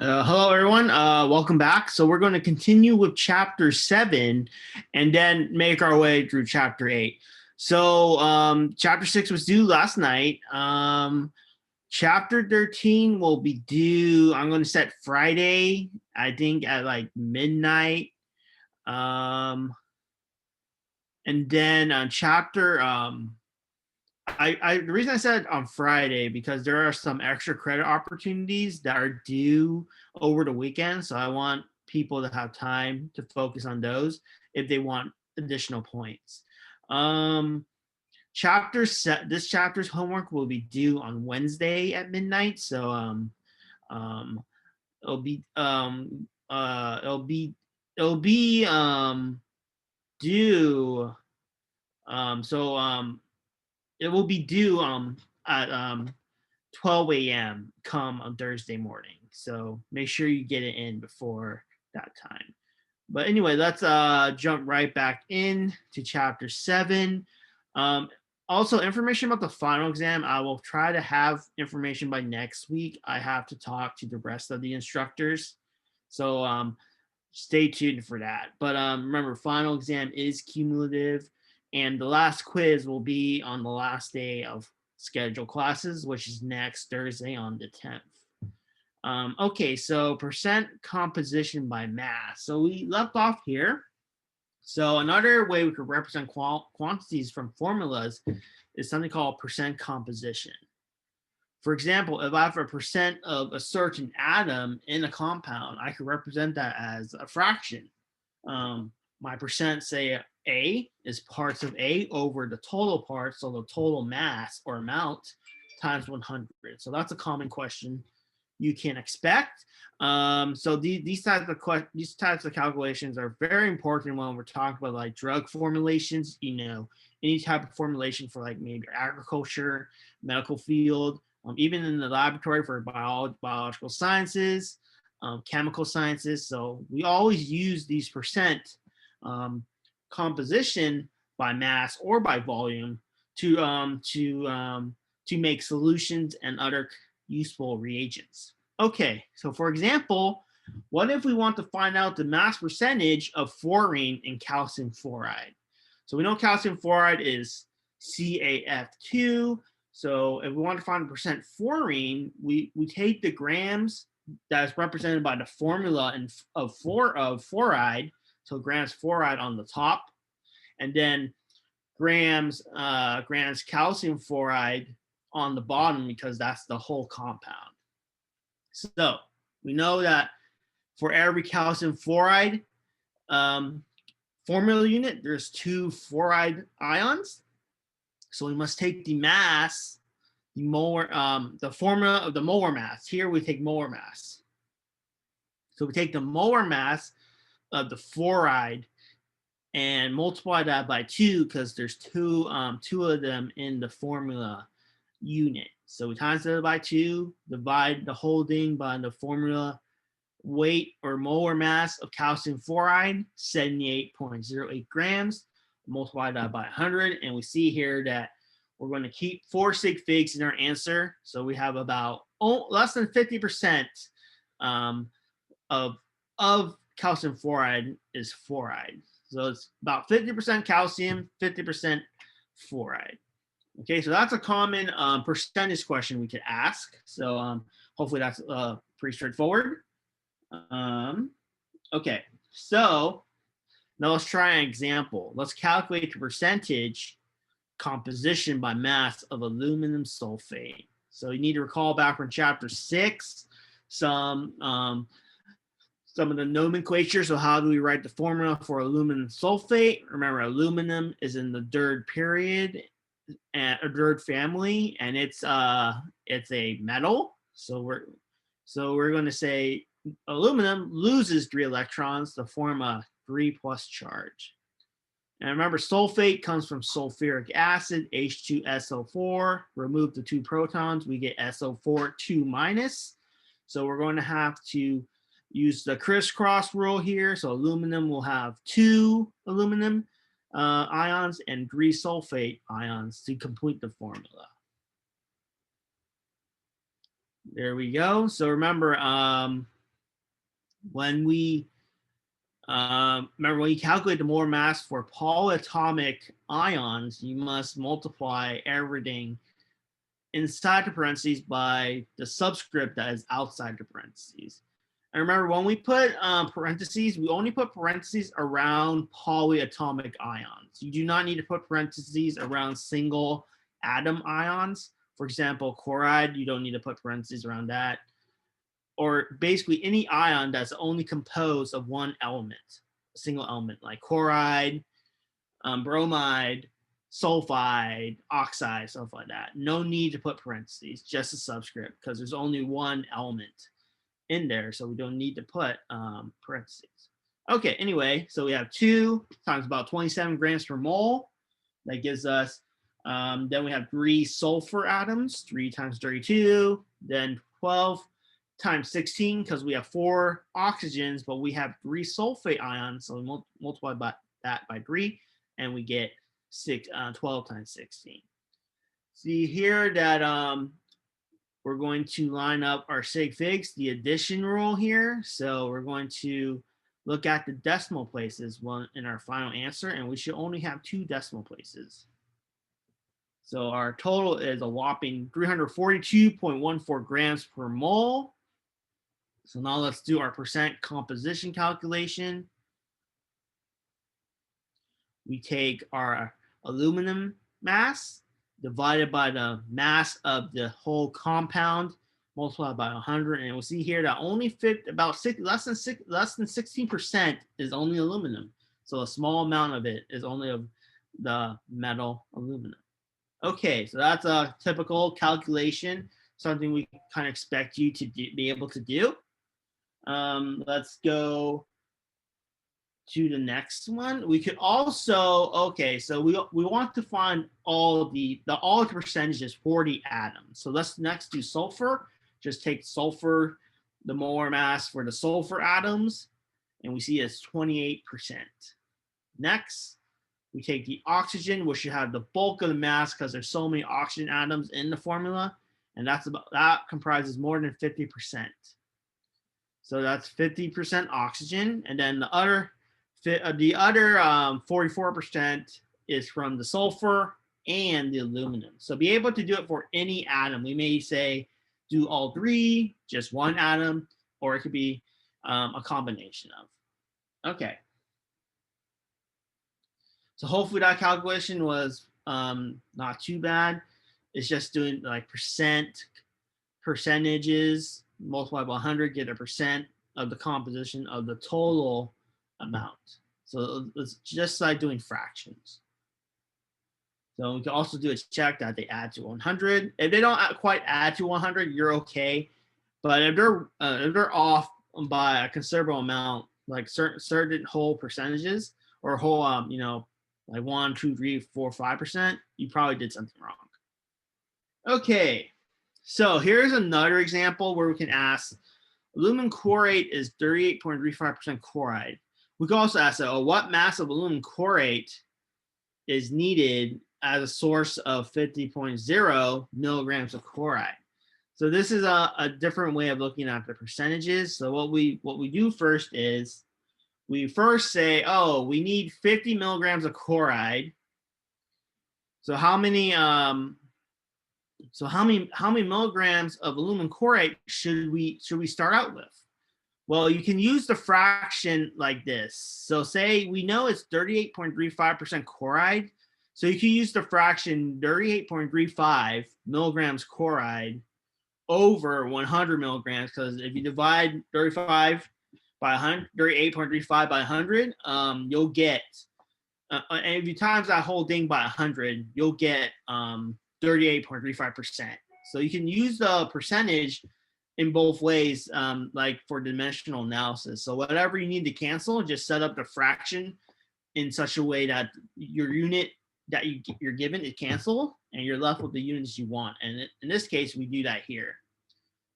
Hello, everyone. Welcome back. So we're going to continue with chapter 7 and then make our way through chapter 8. So chapter 6 was due last night. Chapter 13 will be due, I'm going to set Friday, I think at like midnight. And then on chapter the reason I said on Friday because there are some extra credit opportunities that are due over the weekend. So I want people to have time to focus on those if they want additional points. This chapter's homework will be due on Wednesday at midnight. So um it'll be it'll be due it will be due at 12 a.m. come on Thursday morning. So make sure you get it in before that time. But anyway, let's jump right back in to chapter 7. Also, information about the final exam, I will try to have information by next week. I have to talk to the rest of the instructors. So stay tuned for that. But remember, final exam is cumulative. And the last quiz will be on the last day of scheduled classes, which is next Thursday on the 10th. Okay, so percent composition by mass. So we left off here. So another way we could represent quantities from formulas is something called percent composition. For example, if I have a percent of a certain atom in a compound, I could represent that as a fraction. My percent, say A, is parts of A over the total parts, so the total mass or amount times 100. So that's a common question you can expect. So these types of calculations are very important when we're talking about like drug formulations. Any type of formulation for like maybe agriculture, medical field, even in the laboratory for biological sciences, chemical sciences. So we always use these percent composition by mass or by volume to make solutions and other useful reagents. Okay, so for example, what if we want to find out the mass percentage of fluorine in calcium fluoride? So we know calcium fluoride is CaF2. So if we want to find the percent fluorine, we take the grams that is represented by the formula of fluoride. So grams fluoride on the top, and then grams calcium fluoride on the bottom because that's the whole compound. So we know that for every calcium fluoride formula unit, there's 2 fluoride ions. So we must take the mass, the formula of the molar mass. Here we take molar mass. So we take the molar mass of the fluoride and multiply that by 2 because there's two of them in the formula unit. So we times it by 2, divide the whole thing by the formula weight or molar mass of calcium fluoride, 78.08 grams, multiply that by 100, and we see here that we're going to keep 4 sig figs in our answer. So we have about less than 50% of calcium fluoride is fluoride. So it's about 50% calcium, 50% fluoride. Okay, so that's a common percentage question we could ask. So hopefully that's pretty straightforward. Okay, so now let's try an example. Let's calculate the percentage composition by mass of aluminum sulfate. So you need to recall back from chapter 6 some of the nomenclature. So how do we write the formula for aluminum sulfate? Remember, aluminum is in the third period, a third family, and it's a metal. So we're going to say aluminum loses 3 electrons to form a 3+ charge. And remember, sulfate comes from sulfuric acid, H2SO4. Remove the 2 protons, we get SO4 2-. So we're going to have to use the crisscross rule here. So aluminum will have 2 aluminum ions and 3 sulfate ions to complete the formula. There we go. So remember, when we remember when you calculate the molar mass for polyatomic ions, you must multiply everything inside the parentheses by the subscript that is outside the parentheses. And remember, when we put parentheses, we only put parentheses around polyatomic ions. You do not need to put parentheses around single atom ions. For example, chloride, you don't need to put parentheses around that. Or basically any ion that's only composed of one element, a single element, like chloride, bromide, sulfide, oxide, stuff like that. No need to put parentheses, just a subscript, because there's only one element in there, so we don't need to put parentheses. Okay, anyway, so we have 2 times about 27 grams per mole. That gives us, then we have 3 sulfur atoms, 3 times 32, then 12 times 16, because we have 4 oxygens, but we have 3 sulfate ions, so we multiply that by 3, and we get 12 times 16. See here that we're going to line up our sig figs, the addition rule here. So we're going to look at the decimal places in our final answer, and we should only have 2 decimal places. So our total is a whopping 342.14 grams per mole. So now let's do our percent composition calculation. We take our aluminum mass divided by the mass of the whole compound, multiplied by 100, and we'll see here that only less than 16% is only aluminum. So a small amount of it is only of the metal aluminum. Okay, so that's a typical calculation, something we kind of expect you to be able to do. Let's go to the next one. We could also, okay, so we want to find all the percentages for the atoms. So let's next do sulfur. Just take sulfur, the molar mass for the sulfur atoms, and we see it's 28%. Next, we take the oxygen, which should have the bulk of the mass because there's so many oxygen atoms in the formula, and that comprises more than 50%. So that's 50% oxygen, and then the other 44% is from the sulfur and the aluminum. So be able to do it for any atom. We may say do all 3, just one atom, or it could be a combination of. Okay. So hopefully that calculation was not too bad. It's just doing like percentages, multiply by 100, get a percent of the composition of the total amount. So it's just like doing fractions. So we can also do a check that they add to 100. If they don't quite add to 100, you're okay. But if they're off by a considerable amount, like certain whole percentages or whole like 1, 2, 3, 4, 5%, you probably did something wrong. Okay, so here's another example where we can ask, aluminum chlorate is 38.35% chloride. We can also ask, what mass of aluminum chlorate is needed as a source of 50.0 milligrams of chloride? So this is a different way of looking at the percentages. So what we do first is we first say, oh, we need 50 milligrams of chloride. So how many milligrams of aluminum chlorate should we start out with? Well, you can use the fraction like this. So say we know it's 38.35% chloride. So you can use the fraction 38.35 milligrams chloride over 100 milligrams, because if you divide 38.35 by 100, you'll get, and if you times that whole thing by 100, you'll get 38.35%. So you can use the percentage in both ways, like for dimensional analysis. So whatever you need to cancel, just set up the fraction in such a way that your unit that you're given is canceled, and you're left with the units you want. And in this case, we do that here.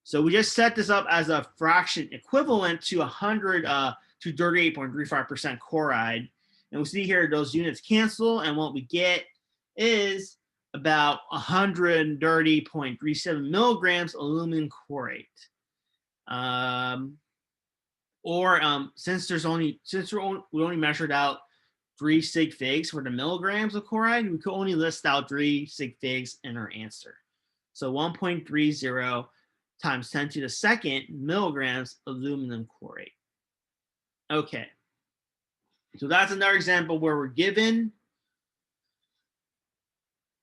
So we just set this up as a fraction equivalent to 100 to 38.35% chloride. And we see here those units cancel, and what we get is about 130.37 milligrams aluminum chlorate. Or since we only measured out 3 sig figs for the milligrams of chloride, we could only list out 3 sig figs in our answer. So 1.30 times 10 to the second milligrams aluminum chlorate. Okay. So that's another example where we're given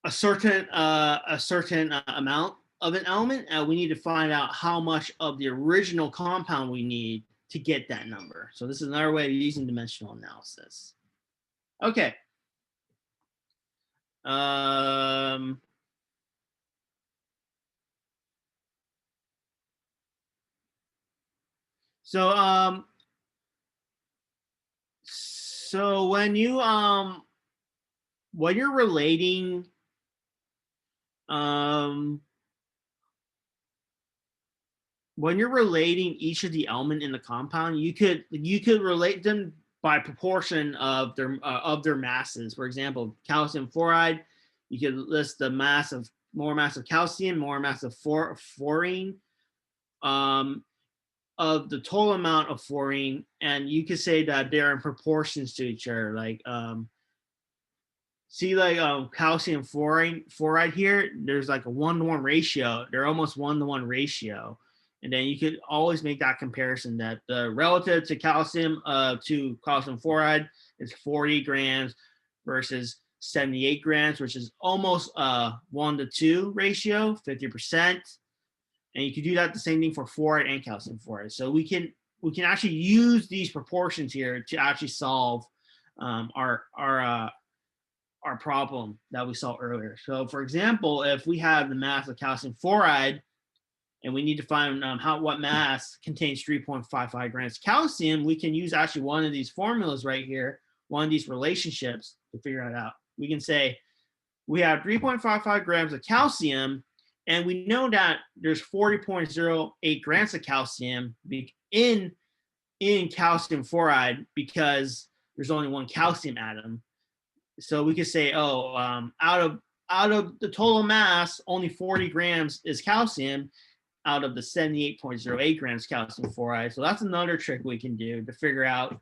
a certain amount of an element, and we need to find out how much of the original compound we need to get that number. So this is another way of using dimensional analysis. Okay. So when you're relating each of the element in the compound, you could relate them by proportion of their masses. For example, calcium fluoride, you could list the more mass of calcium, more mass of fluorine, of the total amount of fluorine, and you could say that they're in proportions to each other. Like calcium fluoride here, there's like a 1-to-1 ratio. They're almost 1-to-1 ratio. And then you could always make that comparison that the relative to calcium fluoride is 40 grams versus 78 grams, which is almost 1-to-2 ratio, 50%. And you can do that the same thing for fluoride and calcium fluoride. So we can actually use these proportions here to actually solve our problem that we saw earlier. So for example, if we have the mass of calcium fluoride and we need to find what mass contains 3.55 grams of calcium, we can use actually one of these formulas right here, one of these relationships to figure it out. We can say we have 3.55 grams of calcium, and we know that there's 40.08 grams of calcium in calcium fluoride because there's only one calcium atom. So we could say, out of the total mass, only 40 grams is calcium out of the 78.08 grams calcium fluoride. So that's another trick we can do to figure out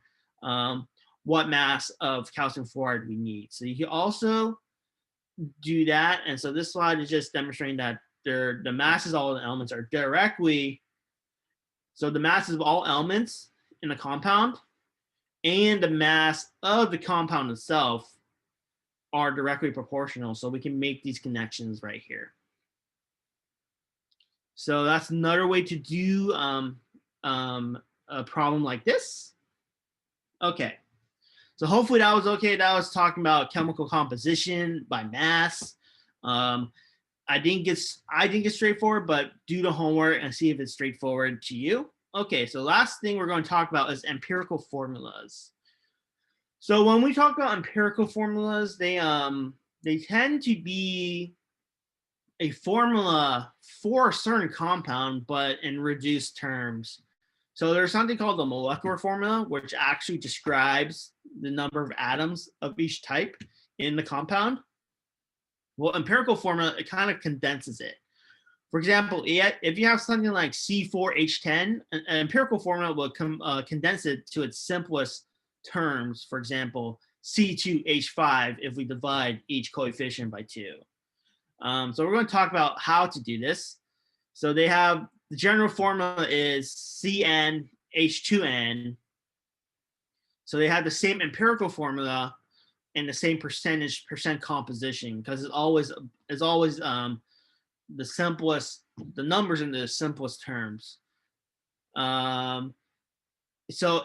what mass of calcium fluoride we need. So you can also do that. And so this slide is just demonstrating that the masses of all the elements are directly, so the masses of all elements in the compound and the mass of the compound itself are directly proportional. So we can make these connections right here. So that's another way to do a problem like this. Okay. So hopefully that was okay. That was talking about chemical composition by mass. I didn't get straightforward, but do the homework and see if it's straightforward to you. Okay, so last thing we're going to talk about is empirical formulas. So when we talk about empirical formulas, they tend to be a formula for a certain compound, but in reduced terms. So there's something called the molecular formula, which actually describes the number of atoms of each type in the compound. Well, empirical formula, it kind of condenses it. For example, if you have something like C4H10, an empirical formula will condense it to its simplest terms. For example, C2H5 if we divide each coefficient by 2. So we're going to talk about how to do this. So they have, the general formula is CnH2n. So they have the same empirical formula and the same percent composition, because it's always the simplest, the numbers in the simplest terms. So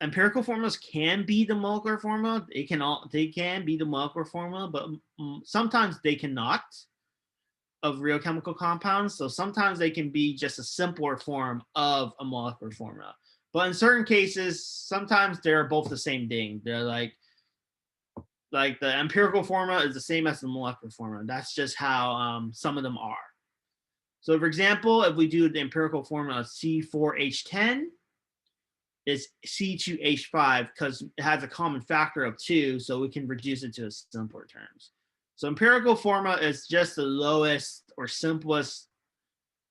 empirical formulas can be the molecular formula. They can be the molecular formula, but sometimes they cannot, of real chemical compounds. So sometimes they can be just a simpler form of a molecular formula. But in certain cases, sometimes they're both the same thing. They're like the empirical formula is the same as the molecular formula. That's just how some of them are. So for example, if we do the empirical formula C4H10, is C2H5 because it has a common factor of 2, so we can reduce it to simpler terms. So empirical formula is just the lowest or simplest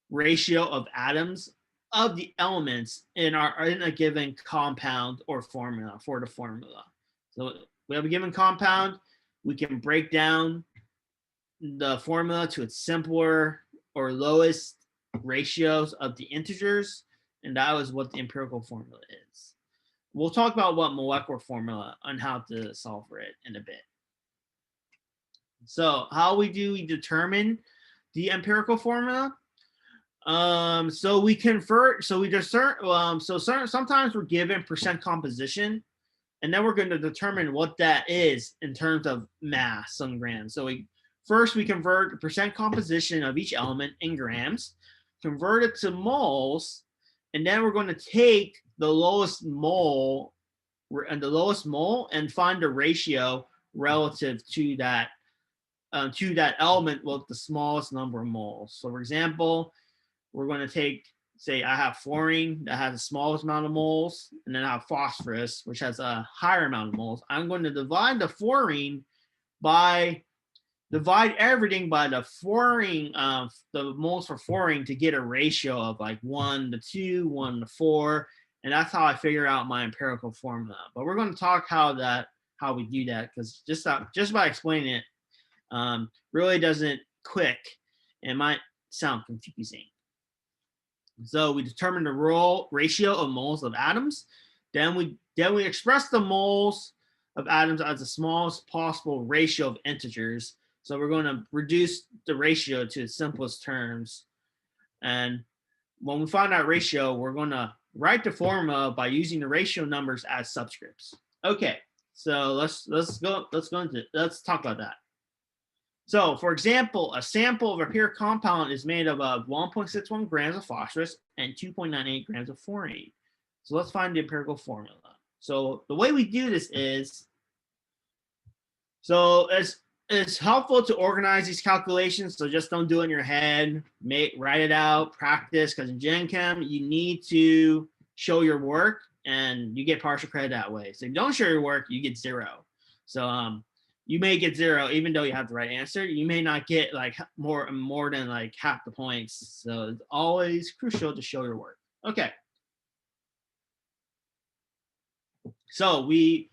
ratio of atoms of the elements in a given compound or formula for the formula. So we have a given compound, we can break down the formula to its simpler or lowest ratios of the integers, and that was what the empirical formula is. We'll talk about what molecular formula and how to solve for it in a bit. So how we determine the empirical formula? So we convert, so we just sometimes we're given percent composition, and then we're going to determine what that is in terms of mass, some grams. So first we convert the percent composition of each element in grams, convert it to moles, and then we're going to take the lowest mole and find the ratio relative to that element with the smallest number of moles. So for example, we're going to take, say I have fluorine that has the smallest amount of moles, and then I have phosphorus, which has a higher amount of moles. I'm going to divide the fluorine divide everything by the fluorine, the moles for fluorine, to get a ratio of like 1 to 2, 1 to 4, and that's how I figure out my empirical formula. But we're going to talk how we do that, because just by explaining it really doesn't click. It might sound confusing. So we determine the ratio of moles of atoms. Then we express the moles of atoms as the smallest possible ratio of integers. So we're going to reduce the ratio to its simplest terms. And when we find that ratio, we're going to write the formula by using the ratio numbers as subscripts. Okay, so let's talk about that. So for example, a sample of a pure compound is made of 1.61 grams of phosphorus and 2.98 grams of fluorine. So let's find the empirical formula. So the way we do this is, so it's helpful to organize these calculations. So just don't do it in your head, write it out, practice, because in Gen Chem, you need to show your work and you get partial credit that way. So if you don't show your work, you get 0. So you may get 0 even though you have the right answer. You may not get like more than like half the points. So it's always crucial to show your work. Okay. So we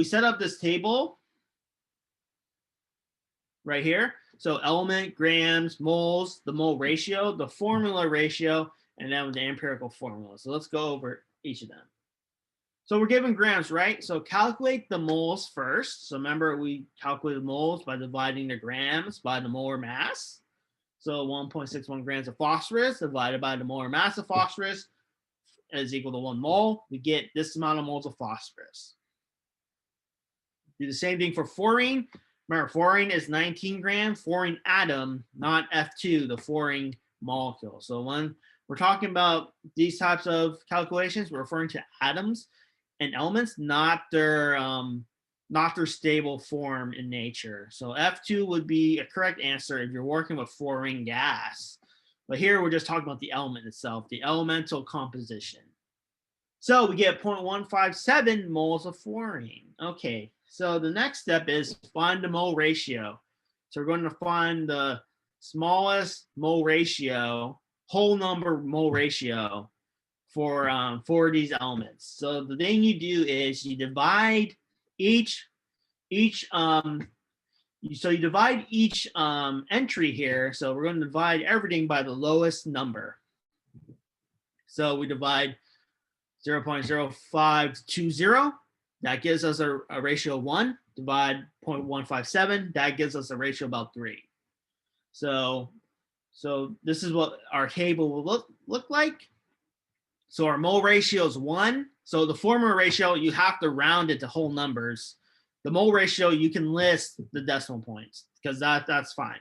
set up this table right here. So element, grams, moles, the mole ratio, the formula ratio, and then the empirical formula. So let's go over each of them. So we're given grams, right? So calculate the moles first. So remember, we calculated moles by dividing the grams by the molar mass. So 1.61 grams of phosphorus divided by the molar mass of phosphorus is equal to 1 mole. We get this amount of moles of phosphorus. Do the same thing for fluorine. Remember, fluorine is 19 grams, fluorine atom, not F2, the fluorine molecule. So when we're talking about these types of calculations, we're referring to atoms and elements, not their stable form in nature. So F2 would be a correct answer if you're working with fluorine gas. But here we're just talking about the element itself, the elemental composition. So we get 0.157 moles of fluorine. Okay, so the next step is find the mole ratio. So we're going to find the smallest mole ratio, whole number mole ratio for these elements. So the thing you do is you divide each entry here. So we're going to divide everything by the lowest number. So we divide 0.0520. That gives us a ratio of 1. Divide 0.157. That gives us a ratio of about 3. So this is what our table will look like. So our mole ratio is 1. So the formula ratio, you have to round it to whole numbers. The mole ratio, you can list the decimal points because that's fine.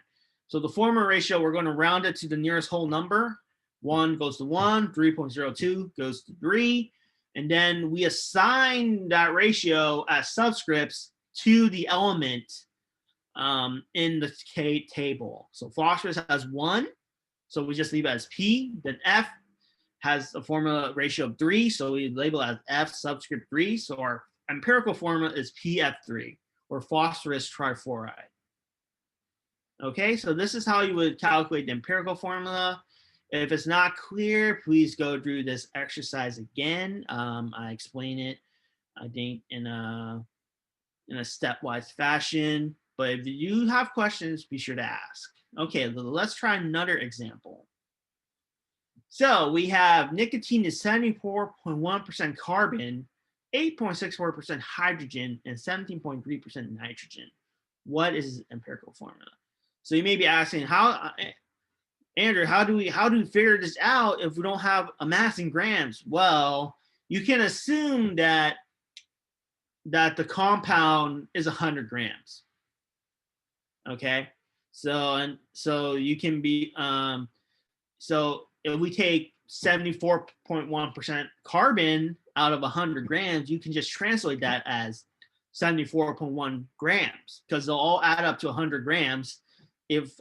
So the formula ratio, we're going to round it to the nearest whole number. 1 goes to 1, 3.02 goes to 3. And then we assign that ratio as subscripts to the element in the table. So phosphorus has 1. So we just leave it as P. Then F has a formula ratio of 3, so we label it as F subscript 3. So our empirical formula is PF3, or phosphorus trifluoride. Okay, so this is how you would calculate the empirical formula. If it's not clear, please go through this exercise again. I explain it, I think, in a stepwise fashion. But if you have questions, be sure to ask. Okay, let's try another example. So we have nicotine is 74.1% carbon, 8.64% hydrogen, and 17.3% nitrogen. What is empirical formula? So you may be asking, how, Andrew, how do we figure this out if we don't have a mass in grams? Well, you can assume that the compound is 100 grams. Okay, so you can be so if we take 74.1% carbon out of 100 grams, you can just translate that as 74.1 grams, because they'll all add up to 100 grams if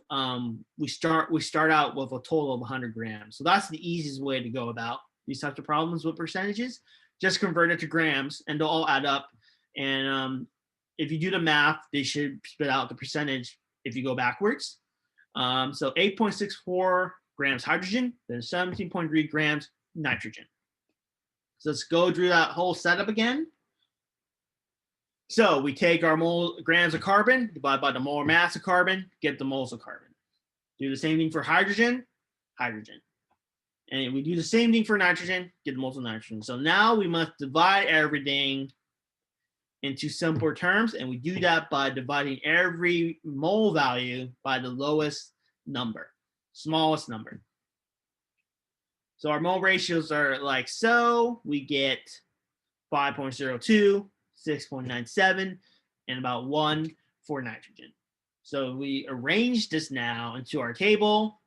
we start out with a total of 100 grams. So that's the easiest way to go about these types of problems with percentages. Just convert it to grams, and they'll all add up. And if you do the math, they should spit out the percentage if you go backwards. So 8.64 grams hydrogen, then 17.3 grams nitrogen. So let's go through that whole setup again. So we take our grams of carbon, divide by the molar mass of carbon, get the moles of carbon. Do the same thing for hydrogen. And we do the same thing for nitrogen, get the moles of nitrogen. So now we must divide everything into simpler terms, and we do that by dividing every mole value by the lowest number, smallest number. So our mole ratios are like so. We get 5.02, 6.97, and about 1 for nitrogen. So we arrange this now into our table,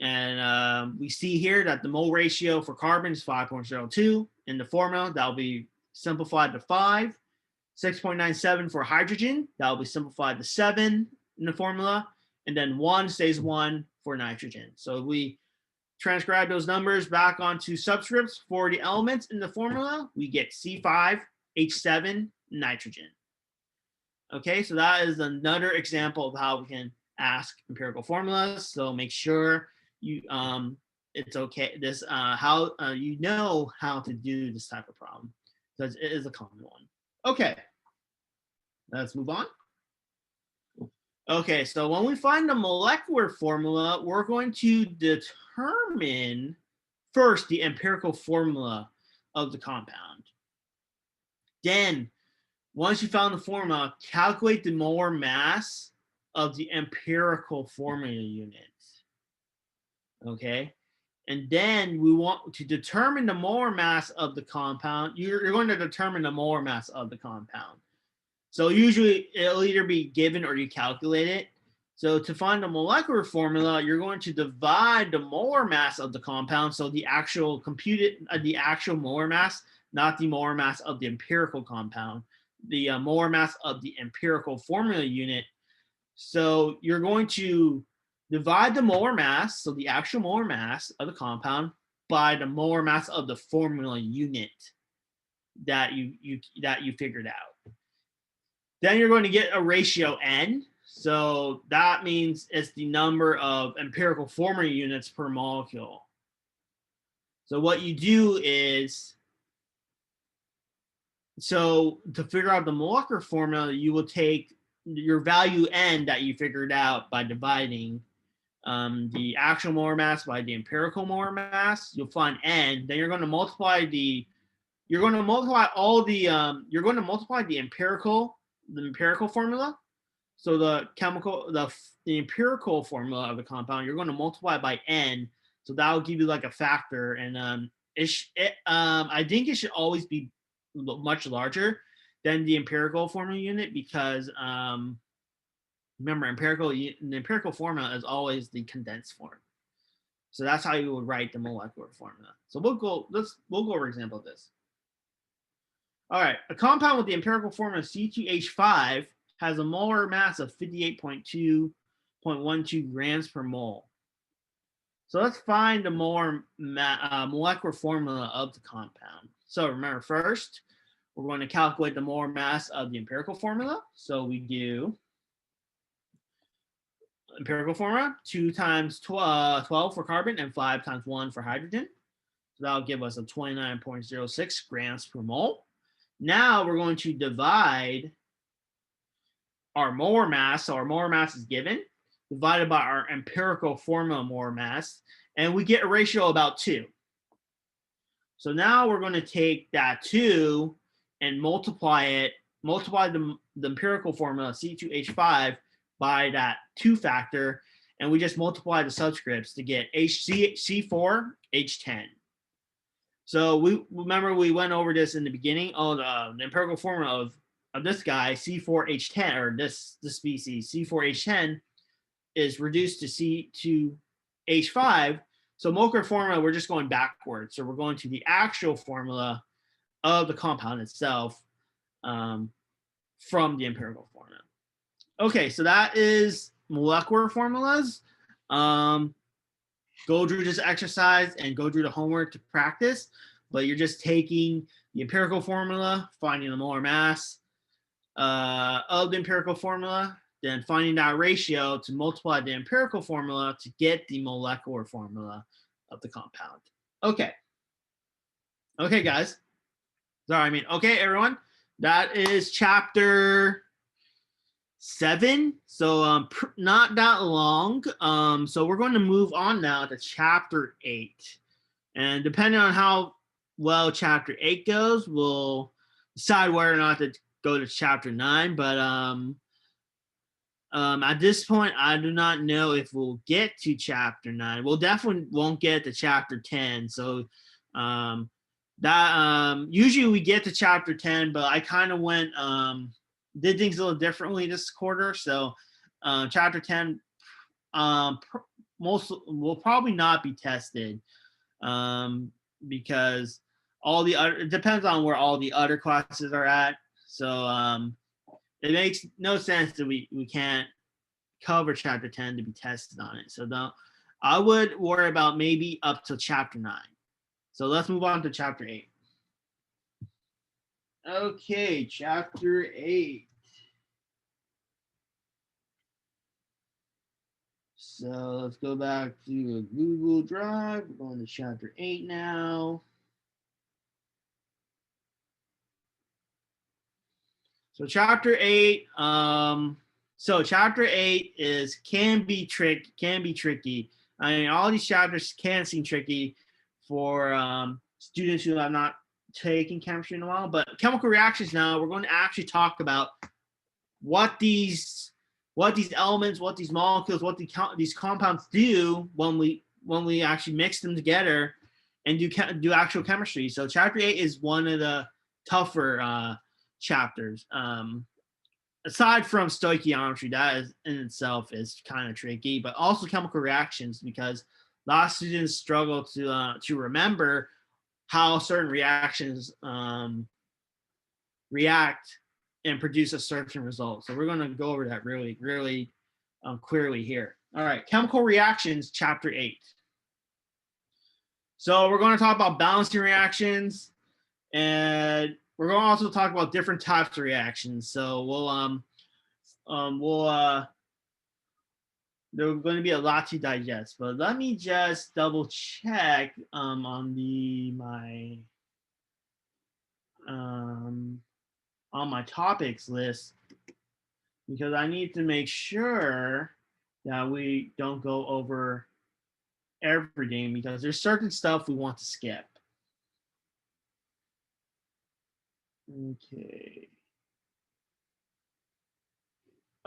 and we see here that the mole ratio for carbon is 5.02. In the formula, that will be simplified to 5. 6.97 for hydrogen, that will be simplified to 7 in the formula, and then 1 stays 1 for nitrogen. So we transcribe those numbers back onto subscripts for the elements in the formula, we get C5H7 nitrogen. Okay, so that is another example of how we can ask empirical formulas. So make sure you it's okay. This how you know how to do this type of problem, because it is a common one. Okay, let's move on. Okay, so when we find the molecular formula, we're going to determine first the empirical formula of the compound. Then, once you found the formula, calculate the molar mass of the empirical formula unit. Okay, and then we want to determine the molar mass of the compound. You're going to determine the molar mass of the compound. So usually it'll either be given or you calculate it. So to find the molecular formula, you're going to divide the molar mass of the compound. So the actual the actual molar mass, not the molar mass of the empirical compound, the molar mass of the empirical formula unit. So you're going to divide the molar mass, so the actual molar mass of the compound, by the molar mass of the formula unit that you figured out. Then you're going to get a ratio n. So that means it's the number of empirical formula units per molecule. So what you do is, so to figure out the molecular formula, you will take your value n that you figured out by dividing the actual molar mass by the empirical molar mass. You'll find n. Then you're going to multiply all the empirical formula. So the empirical formula of the compound, you're going to multiply by n. So that will give you like a factor, and I think it should always be much larger than the empirical formula unit, because remember, the empirical formula is always the condensed form. So that's how you would write the molecular formula. So we'll go over an example of this. All right, a compound with the empirical formula C2H5 has a molar mass of 58.12 grams per mole. So let's find the molecular formula of the compound. So remember, first, we're going to calculate the molar mass of the empirical formula. So we do empirical formula, 2 times 12 for carbon and 5 times 1 for hydrogen. So that'll give us a 29.06 grams per mole. Now we're going to divide our molar mass. So our molar mass is given, divided by our empirical formula molar mass, and we get a ratio of about 2. So now we're going to take that 2 and multiply the empirical formula C2H5 by that 2 factor, and we just multiply the subscripts to get C4H10. So we remember we went over this in the beginning. Oh, the empirical formula of this guy, C4H10, or this species, C4H10, is reduced to C2H5. So molecular formula, we're just going backwards. So we're going to the actual formula of the compound itself from the empirical formula. Okay, so that is molecular formulas. Go through this exercise and go through the homework to practice, but you're just taking the empirical formula, finding the molar mass of the empirical formula, then finding that ratio to multiply the empirical formula to get the molecular formula of the compound. Okay. Okay, guys. Sorry, okay, everyone. That is chapter 7. So not that long. So we're going to move on now to chapter 8. And depending on how well chapter 8 goes, we'll decide whether or not to go to chapter 9. But at this point, I do not know if we'll get to chapter 9. We'll definitely won't get to chapter 10. So usually we get to chapter 10, but I kind of went did things a little differently this quarter. So chapter 10 most will probably not be tested because it depends on where all the other classes are at. So it makes no sense that we can't cover chapter 10 to be tested on it. So I would worry about maybe up to chapter 9. So let's move on to chapter 8. Okay, chapter 8. So let's go back to Google Drive. We're going to chapter 8 now. So chapter 8, chapter 8 can be tricky. I mean, all these chapters can seem tricky for students who have not taken chemistry in a while. But chemical reactions now, we're going to actually talk about what these elements, what these molecules, what these compounds do when we actually mix them together and do actual chemistry. So chapter 8 is one of the tougher chapters. Aside from stoichiometry, that is in itself is kind of tricky, but also chemical reactions, because a lot of students struggle to remember how certain reactions react and produce a certain result. So we're going to go over that really, really clearly here. All right, chemical reactions, chapter 8. So we're going to talk about balancing reactions, and we're going to also talk about different types of reactions. So there's going to be a lot to digest, but let me just double check on my topics list, because I need to make sure that we don't go over everything, because there's certain stuff we want to skip.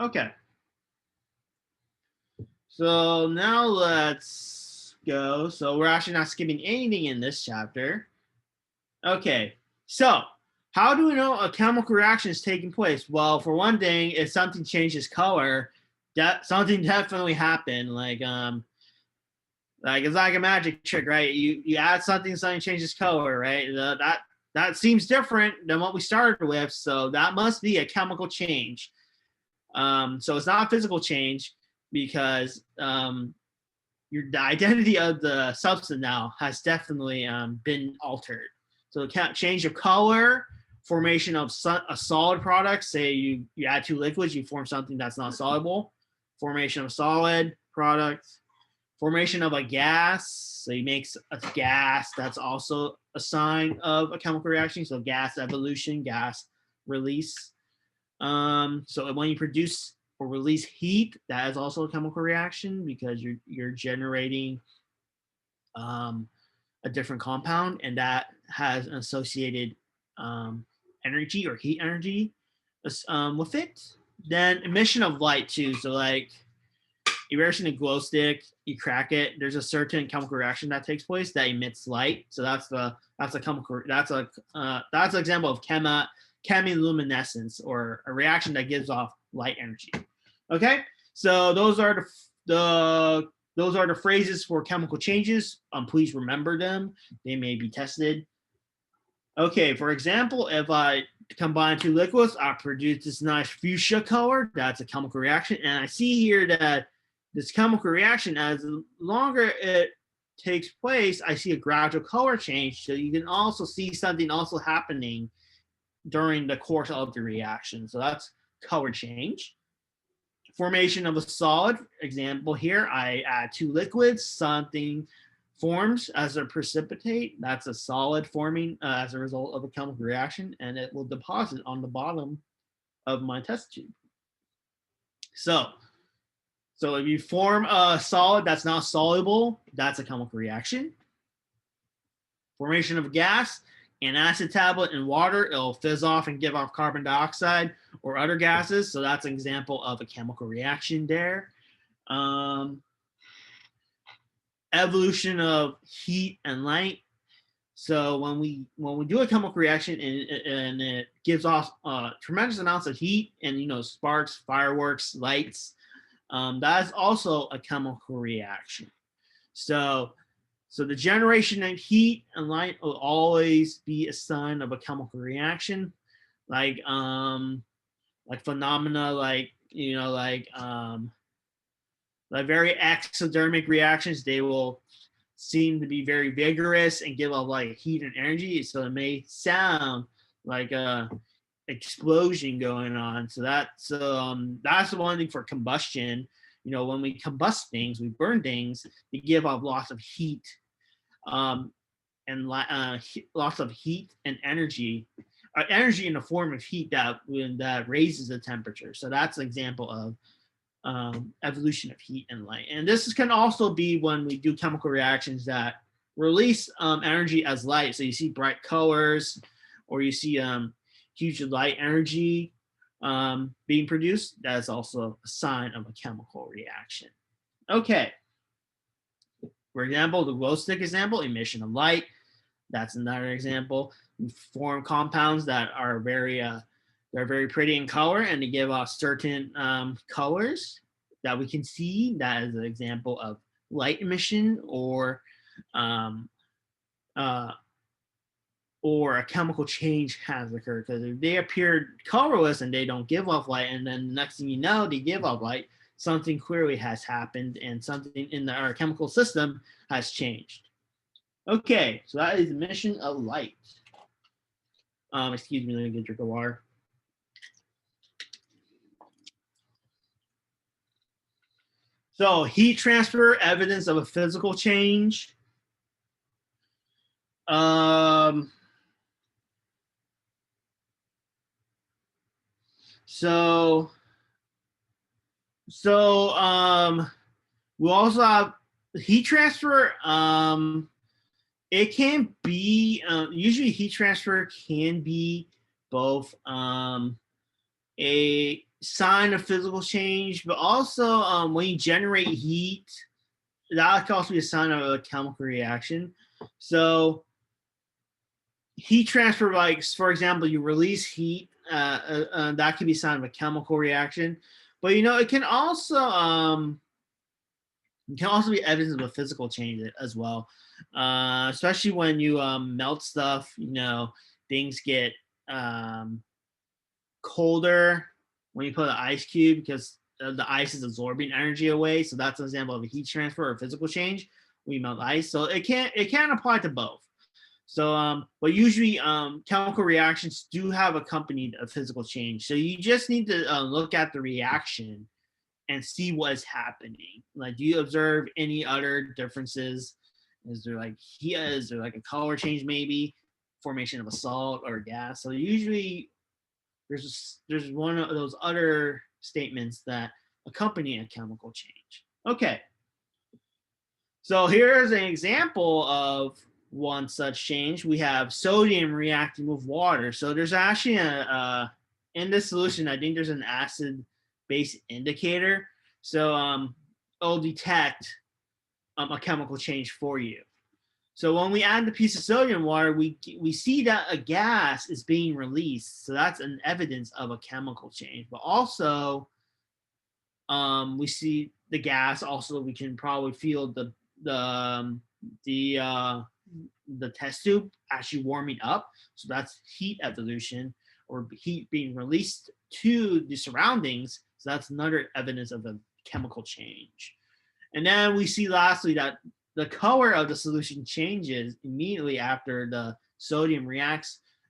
Okay. So now let's go. So we're actually not skipping anything in this chapter. Okay. So how do we know a chemical reaction is taking place? Well, for one thing, if something changes color, something definitely happened. Like it's like a magic trick, right? You add something changes color, right? That seems different than what we started with, so that must be a chemical change. So it's not a physical change, because the identity of the substance now has definitely been altered. So the change of color, formation of a solid product, say you add 2 liquids, you form something that's not soluble. formation of a solid product, formation of a gas. So he makes a gas, that's also a sign of a chemical reaction. So gas evolution, gas release. So when you produce or release heat, that is also a chemical reaction because you're generating a different compound, and that has an associated energy or heat energy with it. Then emission of light too. So like you're ever seen a glow stick, you crack it, there's a certain chemical reaction that takes place that emits light. So that's an example of chemiluminescence, or a reaction that gives off light energy. Okay, so those are the phrases for chemical changes. Please remember them. They may be tested. Okay, for example, if I combine two liquids, I produce this nice fuchsia color. That's a chemical reaction. And I see here that this chemical reaction, as longer it takes place, I see a gradual color change. So you can also see something also happening during the course of the reaction. So that's color change. Formation of a solid, example here, I add two liquids, something forms as a precipitate. That's a solid forming as a result of a chemical reaction, and it will deposit on the bottom of my test tube. So if you form a solid that's not soluble, that's a chemical reaction. Formation of a gas, an acid tablet in water, it'll fizz off and give off carbon dioxide or other gases. So that's an example of a chemical reaction there. Evolution of heat and light. So when we do a chemical reaction and it gives off tremendous amounts of heat and sparks, fireworks, lights, that is also a chemical reaction. So the generation of heat and light will always be a sign of a chemical reaction, like phenomena like very exothermic reactions. They will seem to be very vigorous and give off like heat and energy. So it may sound like a explosion going on. So that's the one thing for combustion. When we combust things, we burn things, they give off lots of heat, and lots of heat and energy in the form of heat that raises the temperature. So that's an example of evolution of heat and light. And this can also be when we do chemical reactions that release energy as light. So you see bright colors, or you see huge light energy being produced. That's also a sign of a chemical reaction. Okay. For example, the glow stick example, emission of light. That's another example. We form compounds that are they're very pretty in color, and they give off certain colors that we can see. That is an example of light emission, or a chemical change has occurred. Because if they appear colorless and they don't give off light, and then the next thing you know, they give off light, something clearly has happened, and something in our chemical system has changed. Okay, so that is emission of light. Excuse me, let me get a drink of water. So heat transfer, evidence of a physical change. We also have heat transfer. It can be usually heat transfer can be both a sign of physical change, but also when you generate heat, that can also be a sign of a chemical reaction. So heat transfer, like for example, you release heat, that can be a sign of a chemical reaction. But it can also be evidence of a physical change as well, especially when you melt stuff. Things get colder when you put an ice cube, because the ice is absorbing energy away. So that's an example of a heat transfer or physical change when you melt ice. So it can apply to both. So but usually chemical reactions do have accompanied a physical change. So you just need to look at the reaction and see what is happening. Like, do you observe any other differences? Is there like is there like a color change, maybe formation of a salt or a gas? So usually there's one of those other statements that accompany a chemical change. Okay, so here's an example of one such change. We have sodium reacting with water. So there's actually in this solution, I think there's an acid base indicator. So it'll detect a chemical change for you. So when we add the piece of sodium water, we see that a gas is being released. So that's an evidence of a chemical change. But also, we see the gas. Also, we can probably feel the test tube actually warming up. So that's heat evolution, or heat being released to the surroundings. So that's another evidence of a chemical change. And then we see lastly that the color of the solution changes immediately after the sodium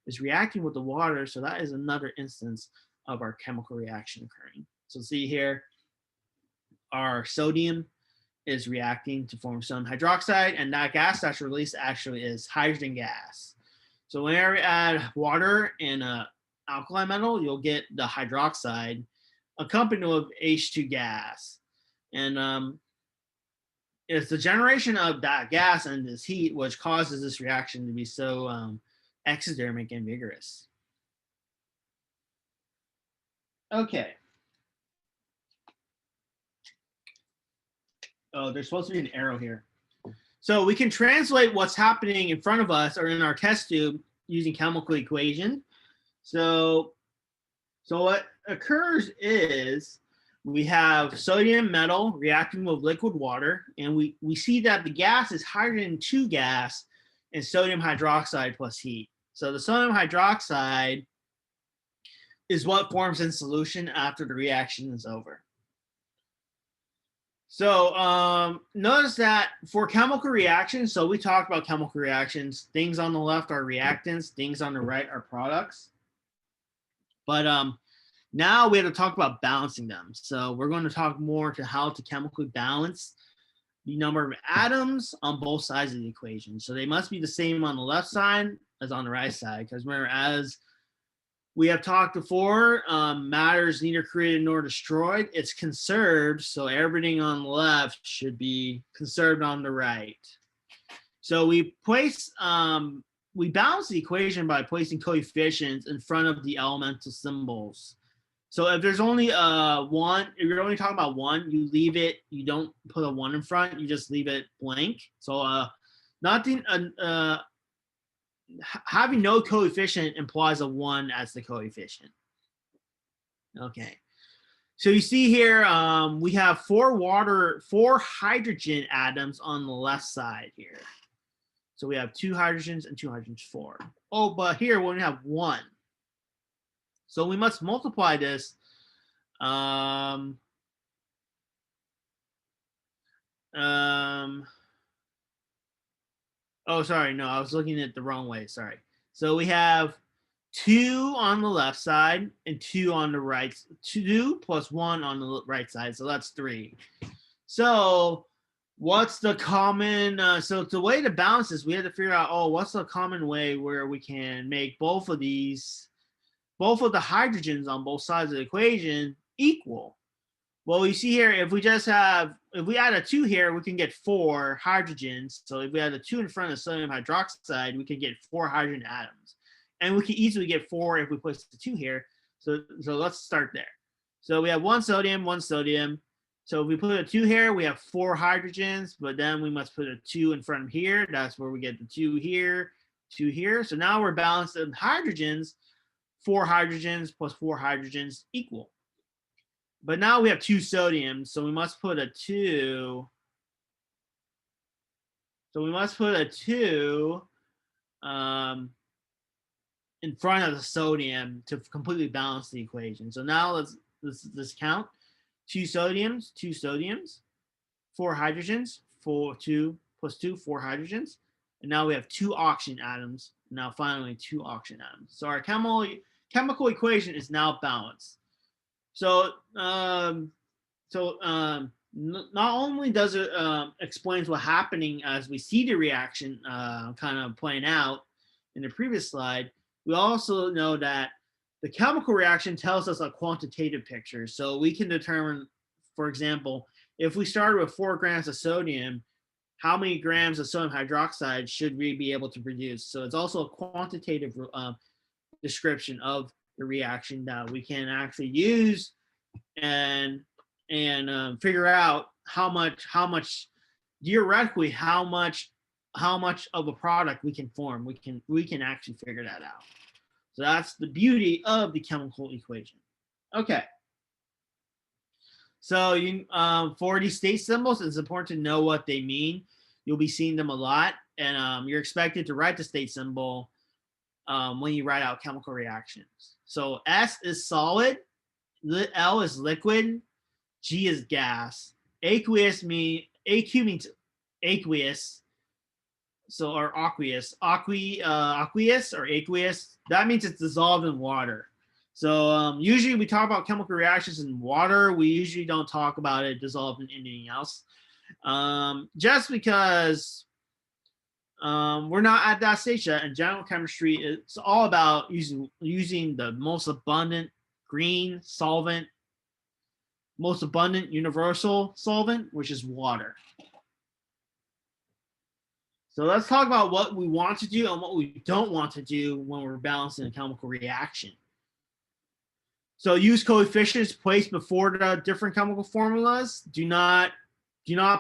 is reacting with the water. So that is another instance of our chemical reaction occurring. So see here, our sodium is reacting to form sodium hydroxide, and that gas that's released actually is hydrogen gas. So whenever you add water and an alkali metal, you'll get the hydroxide accompanied with H2 gas. And it's the generation of that gas and this heat which causes this reaction to be so exothermic and vigorous. Okay. Oh, there's supposed to be an arrow here. So we can translate what's happening in front of us or in our test tube using chemical equation. So what occurs is we have sodium metal reacting with liquid water, and we see that the gas is hydrogen 2 gas and sodium hydroxide plus heat. So the sodium hydroxide is what forms in solution after the reaction is over. So notice that for chemical reactions, so we talked about chemical reactions, things on the left are reactants, things on the right are products. But now we have to talk about balancing them. So we're going to talk more to how to chemically balance the number of atoms on both sides of the equation. So they must be the same on the left side as on the right side, because remember, as we have talked before, matter is neither created nor destroyed. It's conserved. So everything on the left should be conserved on the right. So we balance the equation by placing coefficients in front of the elemental symbols. So if there's only one, if you're only talking about one, you leave it, you don't put a 1 in front, you just leave it blank. So having no coefficient implies a 1 as the coefficient. Okay. So you see here, we have 4 hydrogen atoms on the left side here. So we have 2 hydrogens and 2 hydrogens, 4. Oh, but here we only have 1. So we must multiply this. Oh, sorry. No, I was looking at it the wrong way. Sorry. So we have 2 on the left side and 2 on the right. 2 plus 1 on the right side. So that's 3. So what's the common, so the way to balance this, we have to figure out, what's the common way where we can make both of the hydrogens on both sides of the equation equal. Well, you see here, if we add a 2 here, we can get 4 hydrogens. So if we add a 2 in front of sodium hydroxide, we can get 4 hydrogen atoms. And we can easily get 4 if we place the 2 here. So let's start there. So we have 1 sodium, 1 sodium. So if we put a 2 here, we have 4 hydrogens, but then we must put a 2 in front of here. That's where we get the 2 here, 2 here. So now we're balanced in hydrogens. 4 hydrogens plus 4 hydrogens equal. But now we have 2 sodiums, so we must put a 2. So we must put a 2 in front of the sodium to completely balance the equation. So now let's count. 2 sodiums, 4 hydrogens, 2 plus 2, 4 hydrogens. And now we have 2 oxygen atoms. Now finally 2 oxygen atoms. So our chemical equation is now balanced. So not only does it explains what's happening as we see the reaction kind of playing out in the previous slide, we also know that the chemical reaction tells us a quantitative picture. So we can determine, for example, if we started with 4 grams of sodium, how many grams of sodium hydroxide should we be able to produce? So it's also a quantitative description of the reaction that we can actually use and figure out how much theoretically how much of a product we can form. We can actually figure that out. So that's the beauty of the chemical equation. Okay. So for these state symbols, it's important to know what they mean. You'll be seeing them a lot, and you're expected to write the state symbol when you write out chemical reactions. So S is solid, L is liquid, G is gas. AQ means aqueous. So or aqueous, aqueous or aqueous. That means it's dissolved in water. So usually we talk about chemical reactions in water. We usually don't talk about it dissolved in anything else, just because we're not at that stage yet. In general chemistry, it's all about using the most abundant green solvent, most abundant universal solvent, which is water. So let's talk about what we want to do and what we don't want to do when we're balancing a chemical reaction. So use coefficients placed before the different chemical formulas. Do not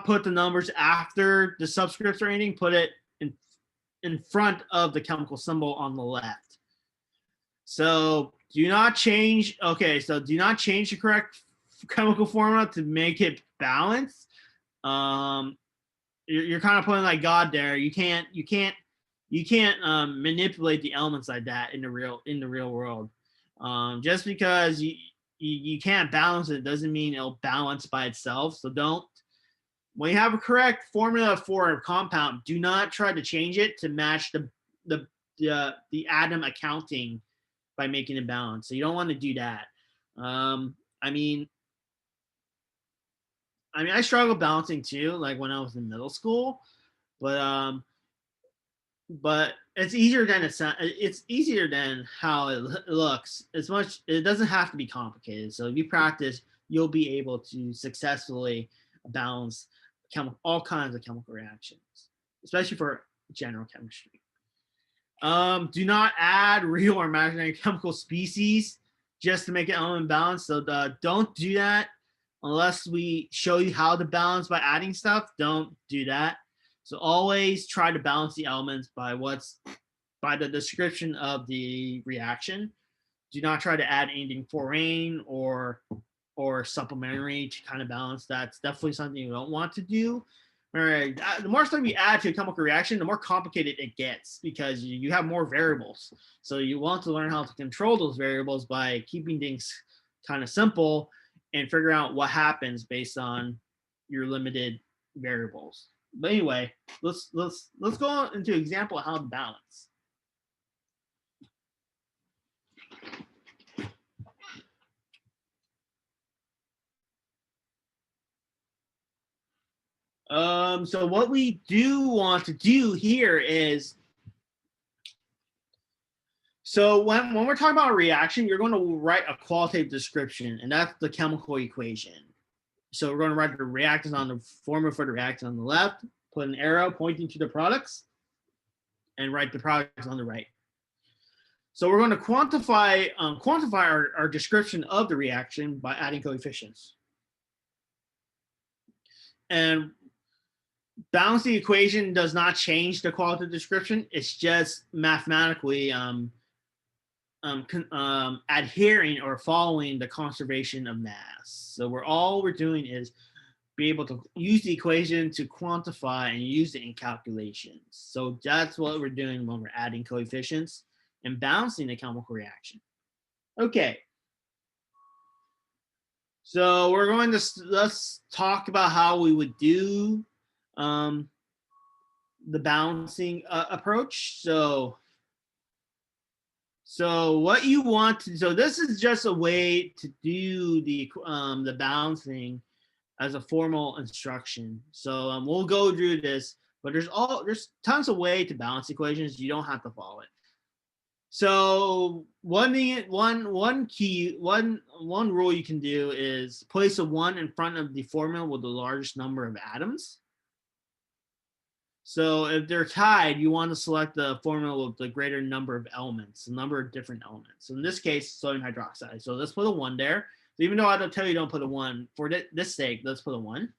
put the numbers after the subscripts or anything. Put it in front of the chemical symbol on the left. So do not change. Okay, so do not change the correct chemical formula to make it balanced. You're kind of putting like God there. You can't manipulate the elements like that in the real world. Just because you can't balance it doesn't mean it'll balance by itself. So don't, when you have a correct formula for a compound, do not try to change it to match the atom accounting by making it balance. So you don't want to do that. I mean, I struggled balancing too, like when I was in middle school, but it's easier than it's easier than how it looks. It doesn't have to be complicated. So if you practice, you'll be able to successfully balance all kinds of chemical reactions, especially for general chemistry. Do not add real or imaginary chemical species just to make an element balance. So don't do that unless we show you how to balance by adding stuff. Don't do that. So always try to balance the elements by the description of the reaction. Do not try to add anything foreign or supplementary to kind of balance. That's definitely something you don't want to do. All right. The more stuff you add to a chemical reaction, the more complicated it gets because you have more variables. So you want to learn how to control those variables by keeping things kind of simple and figure out what happens based on your limited variables. But anyway, let's go into an example of how to balance. So what we do want to do here is, so when we're talking about a reaction, you're going to write a qualitative description, and that's the chemical equation. So we're going to write the reactants on the formula for the reactant on the left, put an arrow pointing to the products, and write the products on the right. So we're going to quantify our description of the reaction by adding coefficients. And balancing the equation does not change the qualitative description. It's just mathematically adhering or following the conservation of mass. So all we're doing is be able to use the equation to quantify and use it in calculations. So that's what we're doing when we're adding coefficients and balancing the chemical reaction. Okay. So we're going to, let's talk about how we would do the balancing approach. So what you want to, so this is just a way to do the balancing as a formal instruction. So we'll go through this, but there's tons of way to balance equations. You don't have to follow it. So one rule you can do is place a 1 in front of the formula with the largest number of atoms. So if they're tied, you want to select the formula with the greater number of elements, the number of different elements. So in this case, sodium hydroxide. So let's put a 1 there. So even though I don't tell you don't put a 1, for this sake, let's put a 1.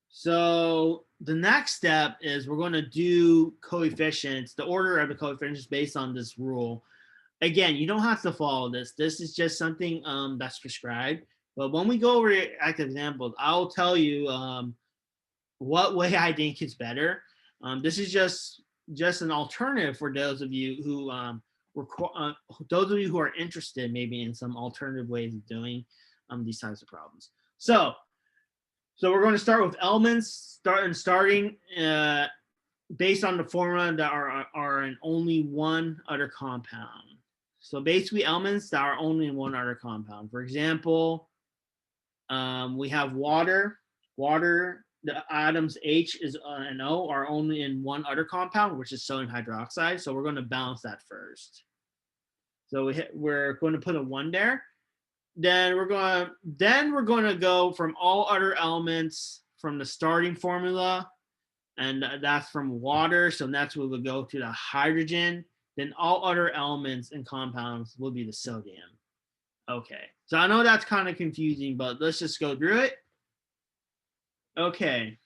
So the next step is we're going to do coefficients. The order of the coefficients based on this rule. Again, you don't have to follow this. This is just something that's prescribed. But when we go over active examples, I'll tell you what way I think is better. This is just an alternative for those of you who those of you who are interested maybe in some alternative ways of doing these types of problems. So we're going to start with elements, starting based on the formula that are in only one other compound. So basically elements that are only in one other compound. For example, we have water. Water, the atoms H and O are only in one other compound, which is sodium hydroxide. So we're going to balance that first. So we're going to put a 1 there. Then we're going to go from all other elements from the starting formula, and that's from water. So next we will go to the hydrogen. Then all other elements and compounds will be the sodium. Okay, so I know that's kind of confusing, but let's just go through it. Okay.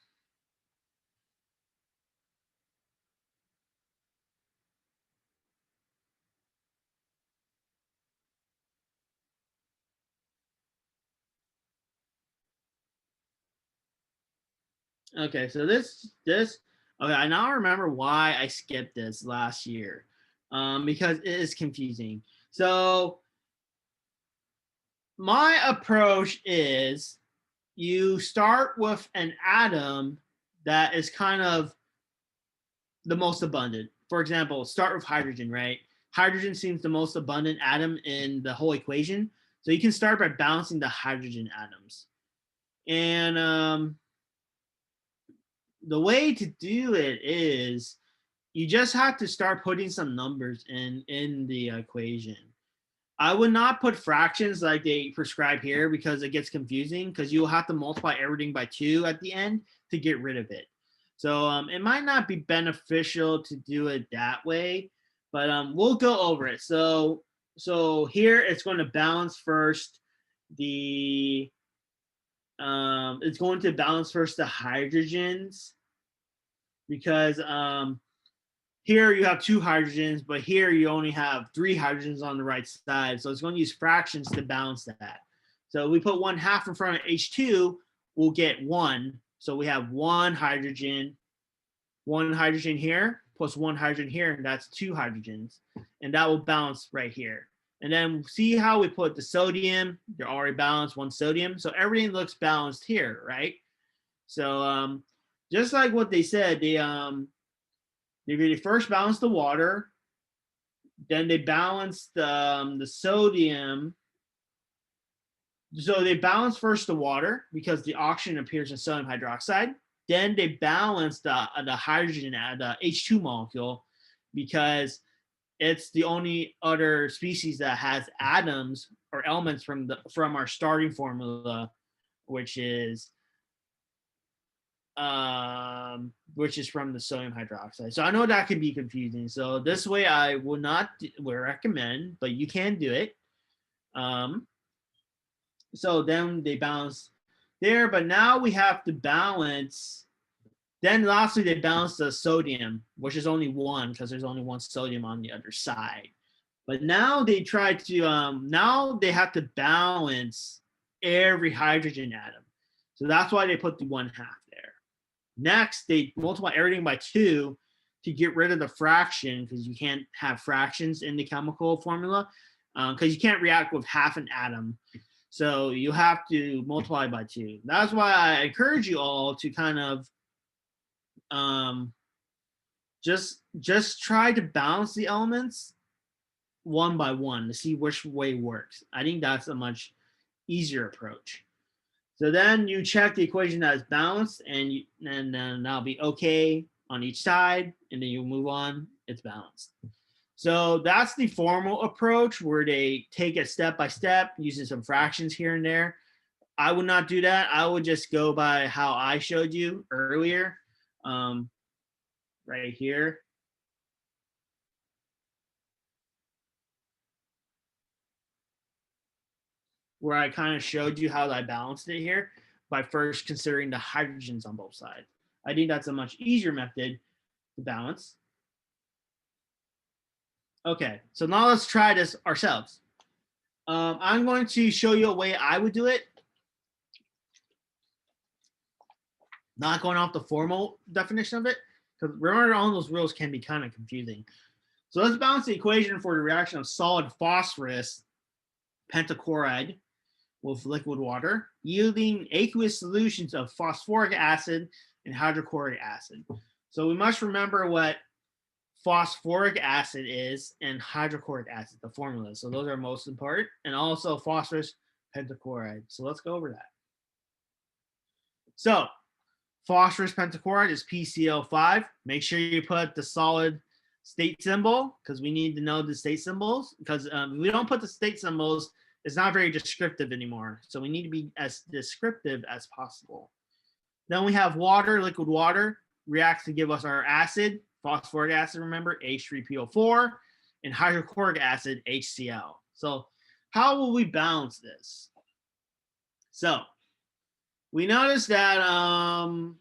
Okay, so okay, I now remember why I skipped this last year, because it is confusing. So my approach is you start with an atom that is kind of the most abundant. For example, start with hydrogen, right? Hydrogen seems the most abundant atom in the whole equation. So you can start by balancing the hydrogen atoms. And the way to do it is you just have to start putting some numbers in the equation. I would not put fractions like they prescribe here because it gets confusing, because you'll have to multiply everything by 2 at the end to get rid of it. So it might not be beneficial to do it that way, but we'll go over it. So here it's going to balance first it's going to balance first the hydrogens, because here you have 2 hydrogens, but here you only have 3 hydrogens on the right side. So it's going to use fractions to balance that. So we put 1/2 in front of H2, we'll get 1. So we have 1 hydrogen here, plus 1 hydrogen here, and that's 2 hydrogens. And that will balance right here. And then see how we put the sodium, they're already balanced, 1 sodium. So everything looks balanced here, right? So just like what they said, they first balance the water, then they balance the sodium. So they balance first the water because the oxygen appears in sodium hydroxide. Then they balance the hydrogen, the H2 molecule, because it's the only other species that has atoms or elements from our starting formula, which is from the sodium hydroxide. So I know that can be confusing. So this way I would not recommend, but you can do it. So then they balance there, but now we have to balance. Then lastly, they balance the sodium, which is only 1 because there's only 1 sodium on the other side. But now they try to, now they have to balance every hydrogen atom. So that's why they put the 1/2 there. Next, they multiply everything by 2 to get rid of the fraction, because you can't have fractions in the chemical formula, because you can't react with half an atom. So you have to multiply by 2. That's why I encourage you all to kind of just try to balance the elements one by one to see which way works. I think that's a much easier approach. So then you check the equation that is balanced, and then that'll be okay on each side, and then you move on. It's balanced. So that's the formal approach where they take it step by step using some fractions here and there. I would not do that. I would just go by how I showed you earlier, right here. Where I kind of showed you how I balanced it here by first considering the hydrogens on both sides. I think that's a much easier method to balance. Okay, so now let's try this ourselves. I'm going to show you a way I would do it. Not going off the formal definition of it, because remember all those rules can be kind of confusing. So let's balance the equation for the reaction of solid phosphorus pentachloride with liquid water, yielding aqueous solutions of phosphoric acid and hydrochloric acid. So we must remember what phosphoric acid is and hydrochloric acid, the formula. So those are most important, and also phosphorus pentachloride. So let's go over that. So phosphorus pentachloride is PCl5. Make sure you put the solid state symbol because we need to know the state symbols, because if we don't put the state symbols, it's not very descriptive anymore. So we need to be as descriptive as possible. Then we have water, liquid water, reacts to give us our acid, phosphoric acid, remember, H3PO4, and hydrochloric acid, HCl. So how will we balance this? So we notice that on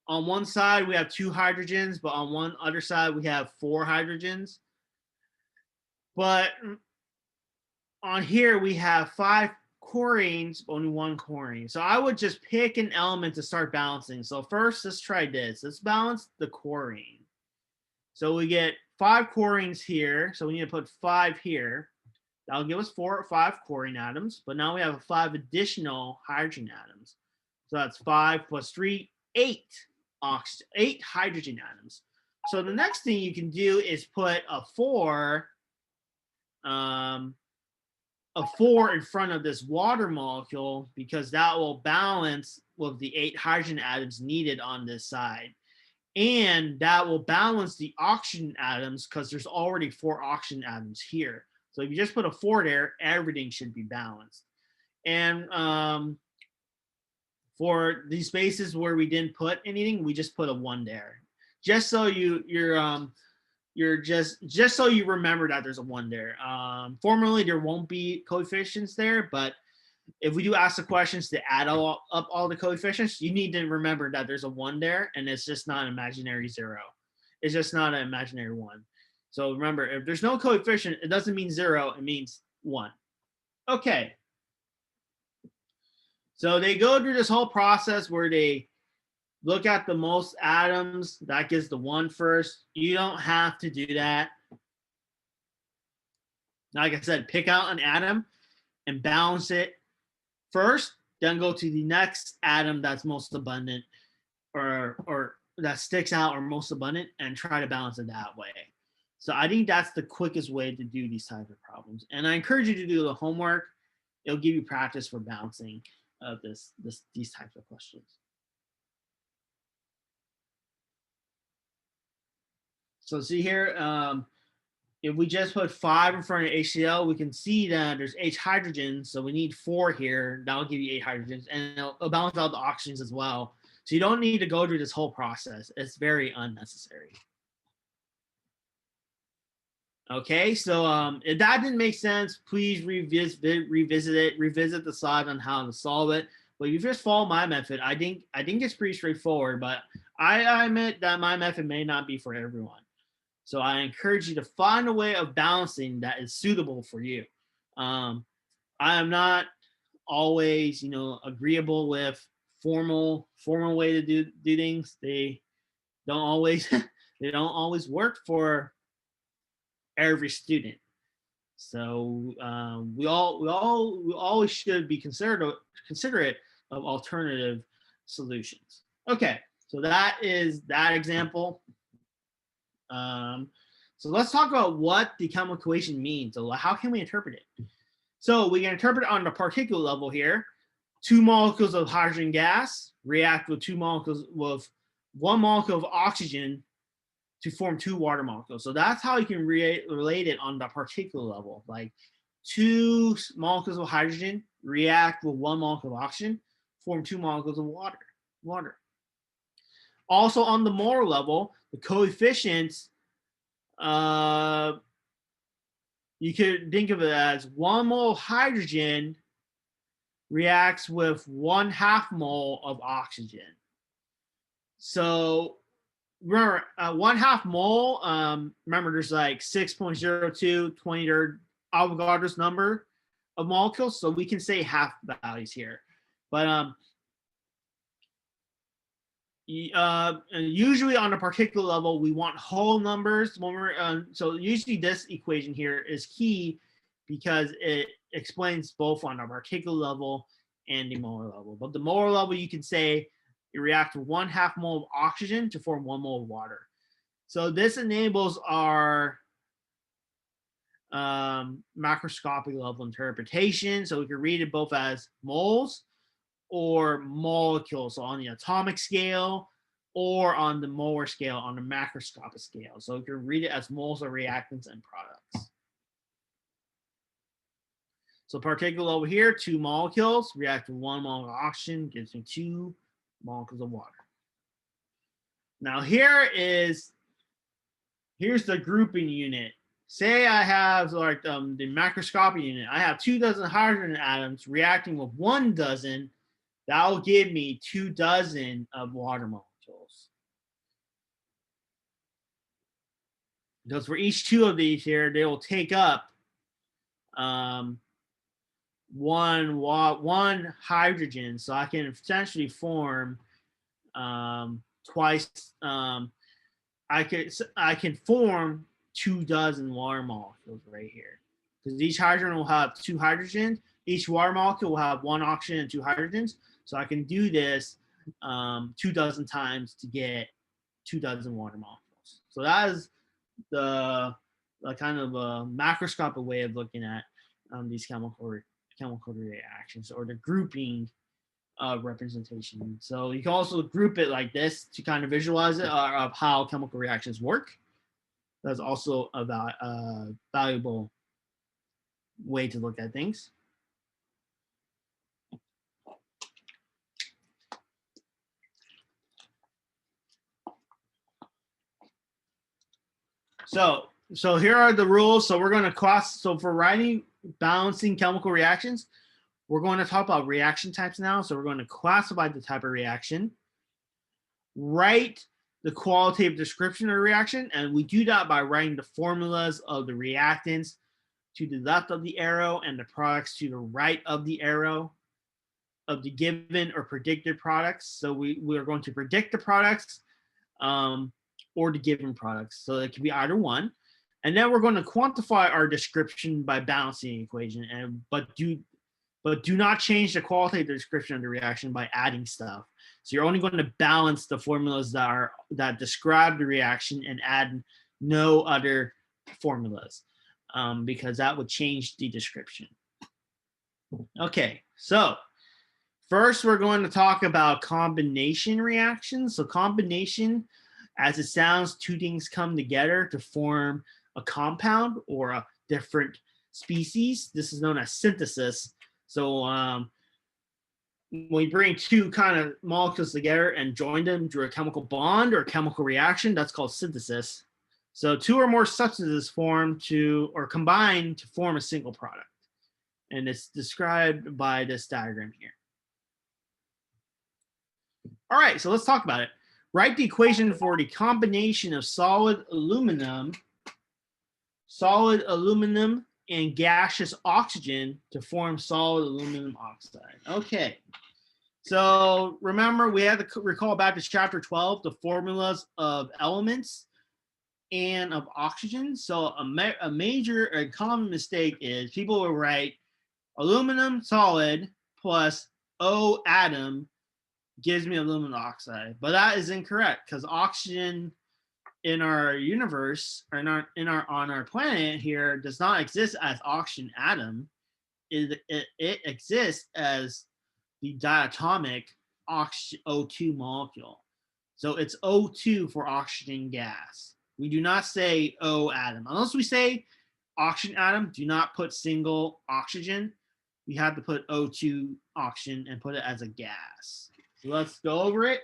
one side we have 2 hydrogens, but on one other side we have 4 hydrogens. But on here we have 5 chlorines, only 1 chlorine. So I would just pick an element to start balancing. So first, let's try this. Let's balance the chlorine. So we get 5 chlorines here. So we need to put 5 here. That'll give us 4 or 5 chlorine atoms. But now we have 5 additional hydrogen atoms. So that's 5 plus 3, 8 hydrogen atoms. So the next thing you can do is put a 4 in front of this water molecule, because that will balance with the 8 hydrogen atoms needed on this side. And that will balance the oxygen atoms because there's already 4 oxygen atoms here. So if you just put a 4 there, everything should be balanced. And for these spaces where we didn't put anything, we just put a 1 there, just so just so you remember that there's a 1 there. Formally, there won't be coefficients there, but if we do ask the questions to add up all the coefficients, you need to remember that there's a 1 there, and it's just not an imaginary 0. It's just not an imaginary 1. So remember, if there's no coefficient, it doesn't mean 0, it means 1. Okay. So they go through this whole process where they look at the most atoms. That gives the 1 first. You don't have to do that. Like I said, pick out an atom and balance it first, then go to the next atom that's most abundant or that sticks out or most abundant, and try to balance it that way. So I think that's the quickest way to do these types of problems. And I encourage you to do the homework. It'll give you practice for balancing of these types of questions. So see here, if we just put 5 in front of HCl, we can see that there's 8 hydrogens. So we need 4 here. That'll give you 8 hydrogens, and it'll balance out the oxygens as well. So you don't need to go through this whole process. It's very unnecessary. Okay, so if that didn't make sense, please revisit the slide on how to solve it. But if you just follow my method, I think it's pretty straightforward, but I admit that my method may not be for everyone. So I encourage you to find a way of balancing that is suitable for you. I am not always, agreeable with formal way to do things. They don't always work for every student. So we always should be considerate of alternative solutions. Okay, so that is that example. So let's talk about what the chemical equation means. So how can we interpret it? So we can interpret it on the particle level here. 2 molecules of hydrogen gas react with 2 molecules with 1 molecule of oxygen to form 2 water molecules. So that's how you can relate it on the particle level. Like 2 molecules of hydrogen react with 1 molecule of oxygen, form 2 molecules of water. Also on the molar level, the coefficients, you could think of it as 1 mole of hydrogen reacts with 1/2 mole of oxygen. So remember, 1/2 mole, remember there's like 6.02 23rd Avogadro's number of molecules. So we can say half values here. But usually on a particle level, we want whole numbers. When we're, so usually this equation here is key because it explains both on a particle level and the molar level. But the molar level, you can say it reacts with 1/2 mole of oxygen to form 1 mole of water. So this enables our macroscopic level interpretation. So we can read it both as moles or molecules, so on the atomic scale or on the molar scale on the macroscopic scale. So you can read it as moles of reactants and products. So particle over here, 2 molecules react with 1 molecule of oxygen, gives me 2 molecules of water. Now here's the grouping unit. Say I have like the macroscopic unit. I have 2 dozen hydrogen atoms reacting with 1 dozen. That will give me 2 dozen of water molecules. Because for each 2 of these here, they will take up one hydrogen. So I can potentially form twice. I can form 2 dozen water molecules right here. Because each hydrogen will have 2 hydrogens. Each water molecule will have 1 oxygen and 2 hydrogens. So I can do this 2 dozen times to get 2 dozen water molecules. So that is the kind of a macroscopic way of looking at these chemical reactions, or the grouping representation. So you can also group it like this to kind of visualize it of how chemical reactions work. That's also a valuable way to look at things. So here are the rules. So we're going to class. So for writing balancing chemical reactions, we're going to talk about reaction types now. So we're going to classify the type of reaction, write the qualitative description of the reaction, and we do that by writing the formulas of the reactants to the left of the arrow and the products to the right of the arrow of the given or predicted products. So we are going to predict the products or the given products. So it can be either one. And then we're going to quantify our description by balancing the equation, but do not change the qualitative description of the reaction by adding stuff. So you're only going to balance the formulas that describe the reaction and add no other formulas, because that would change the description. Okay, so first we're going to talk about combination reactions. So combination, as it sounds, 2 things come together to form a compound or a different species. This is known as synthesis. So when we bring 2 kind of molecules together and join them through a chemical bond or chemical reaction, that's called synthesis. So 2 or more substances form or combine to form a single product. And it's described by this diagram here. All right, so let's talk about it. Write the equation for the combination of solid aluminum and gaseous oxygen to form solid aluminum oxide. Okay, so remember we had to recall back to chapter 12, the formulas of elements and of oxygen. So a major or common mistake is people will write aluminum solid plus O atom gives me aluminum oxide, but that is incorrect because oxygen in our universe, or on our planet here, does not exist as oxygen atom. It exists as the diatomic oxygen O2 molecule. So it's O2 for oxygen gas. We do not say O atom. Unless we say oxygen atom, do not put single oxygen. We have to put O2 oxygen and put it as a gas. So let's go over it.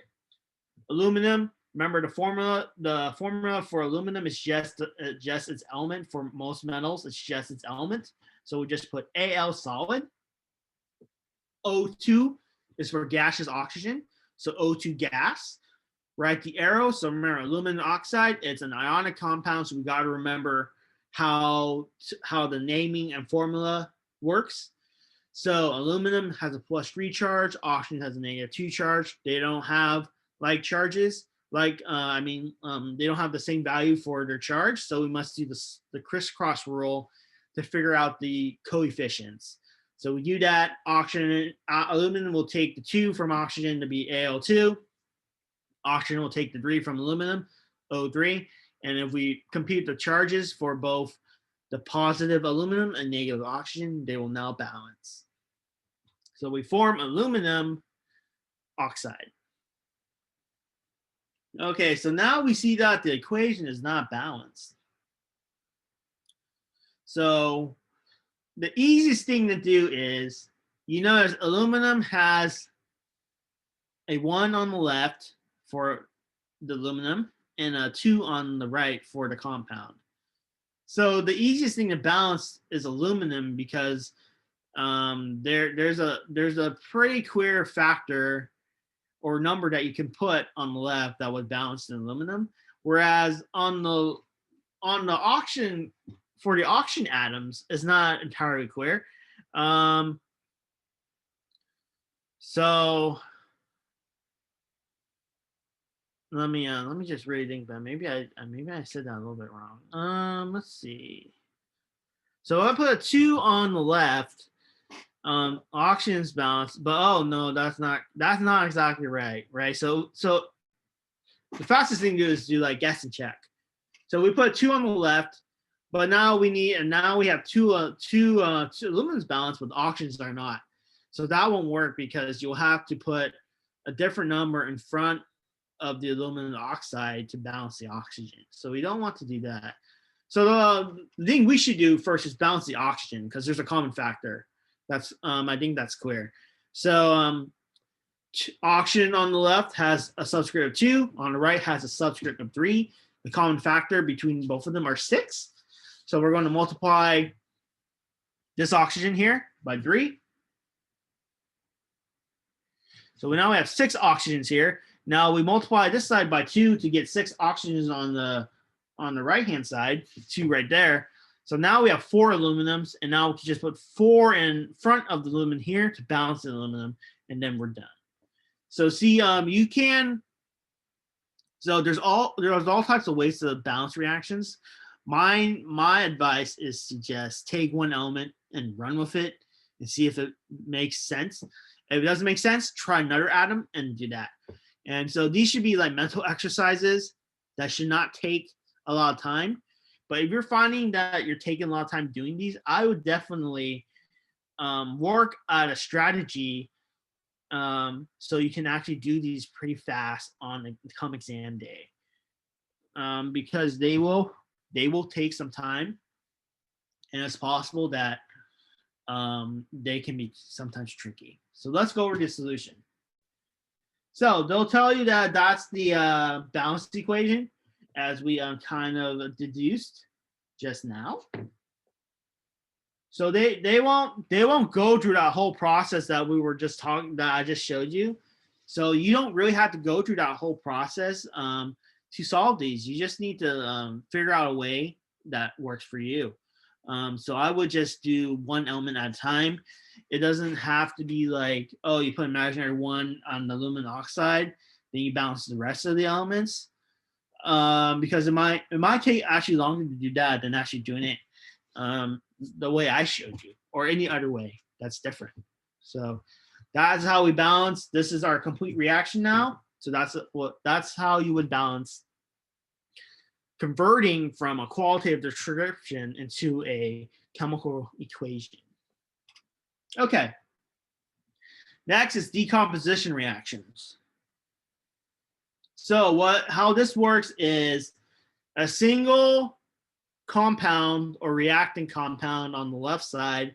Aluminum, remember the formula. The formula for aluminum is just its element. For most metals, it's just its element. So we just put Al solid. O2 is for gaseous oxygen. So O2 gas. Right, the arrow. So remember, aluminum oxide, it's an ionic compound. So we got to remember how the naming and formula works. So aluminum has a +3 charge. Oxygen has a -2 charge. They don't have like charges. They don't have the same value for their charge. So we must do the crisscross rule to figure out the coefficients. So we do that. Aluminum will take the 2 from oxygen to be Al2. Oxygen will take the 3 from aluminum, O3. And if we compute the charges for both the positive aluminum and negative oxygen, they will now balance. So we form aluminum oxide. Okay, so now we see that the equation is not balanced. So the easiest thing to do is, you notice aluminum has a 1 on the left for the aluminum and a 2 on the right for the compound. So the easiest thing to balance is aluminum, because there's a pretty clear factor or number that you can put on the left that would balance the aluminum, whereas on the oxygen, for the oxygen atoms, is not entirely clear. So let me just really think about it. Maybe I said that a little bit wrong. Let's see. So I put a 2 on the left. Oxygen is balanced, but oh no, that's not exactly right. So the fastest thing to do is do like guess and check. So we put 2 on the left, but now we have two aluminum's balanced, but the oxygens are not. So that won't work, because you'll have to put a different number in front of the aluminum oxide to balance the oxygen. So we don't want to do that. So the thing we should do first is balance the oxygen, because there's a common factor. That's I think that's clear. So oxygen on the left has a subscript of 2, on the right has a subscript of 3. The common factor between both of them are 6. So we're going to multiply this oxygen here by 3. So we now have 6 oxygens here. Now we multiply this side by 2 to get 6 oxygens on the right hand side, 2 right there. So now we have 4 aluminums, and now we can just put 4 in front of the aluminum here to balance the aluminum, and then we're done. So see, you can. So there's all types of ways to balance reactions. My advice is to just take one element and run with it and see if it makes sense. If it doesn't make sense, try another atom and do that. And so these should be like mental exercises that should not take a lot of time. But if you're finding that you're taking a lot of time doing these, I would definitely work at a strategy so you can actually do these pretty fast on the come exam day, because they will take some time, and it's possible that they can be sometimes tricky. So let's go over the solution. So they'll tell you that that's the balanced equation, as we kind of deduced just now. So they won't go through that whole process that we were just talking, that I just showed you. So you don't really have to go through that whole process to solve these. You just need to figure out a way that works for you. So I would just do one element at a time. It doesn't have to be like, oh, you put imaginary 1 on the aluminum oxide, then you balance the rest of the elements. Because it might take actually longer to do that than actually doing it the way I showed you, or any other way that's different. So that's how we balance. This is our complete reaction now. So that's how you would balance converting from a qualitative description into a chemical equation. Okay. Next is decomposition reactions. So how this works is a single compound or reactant compound on the left side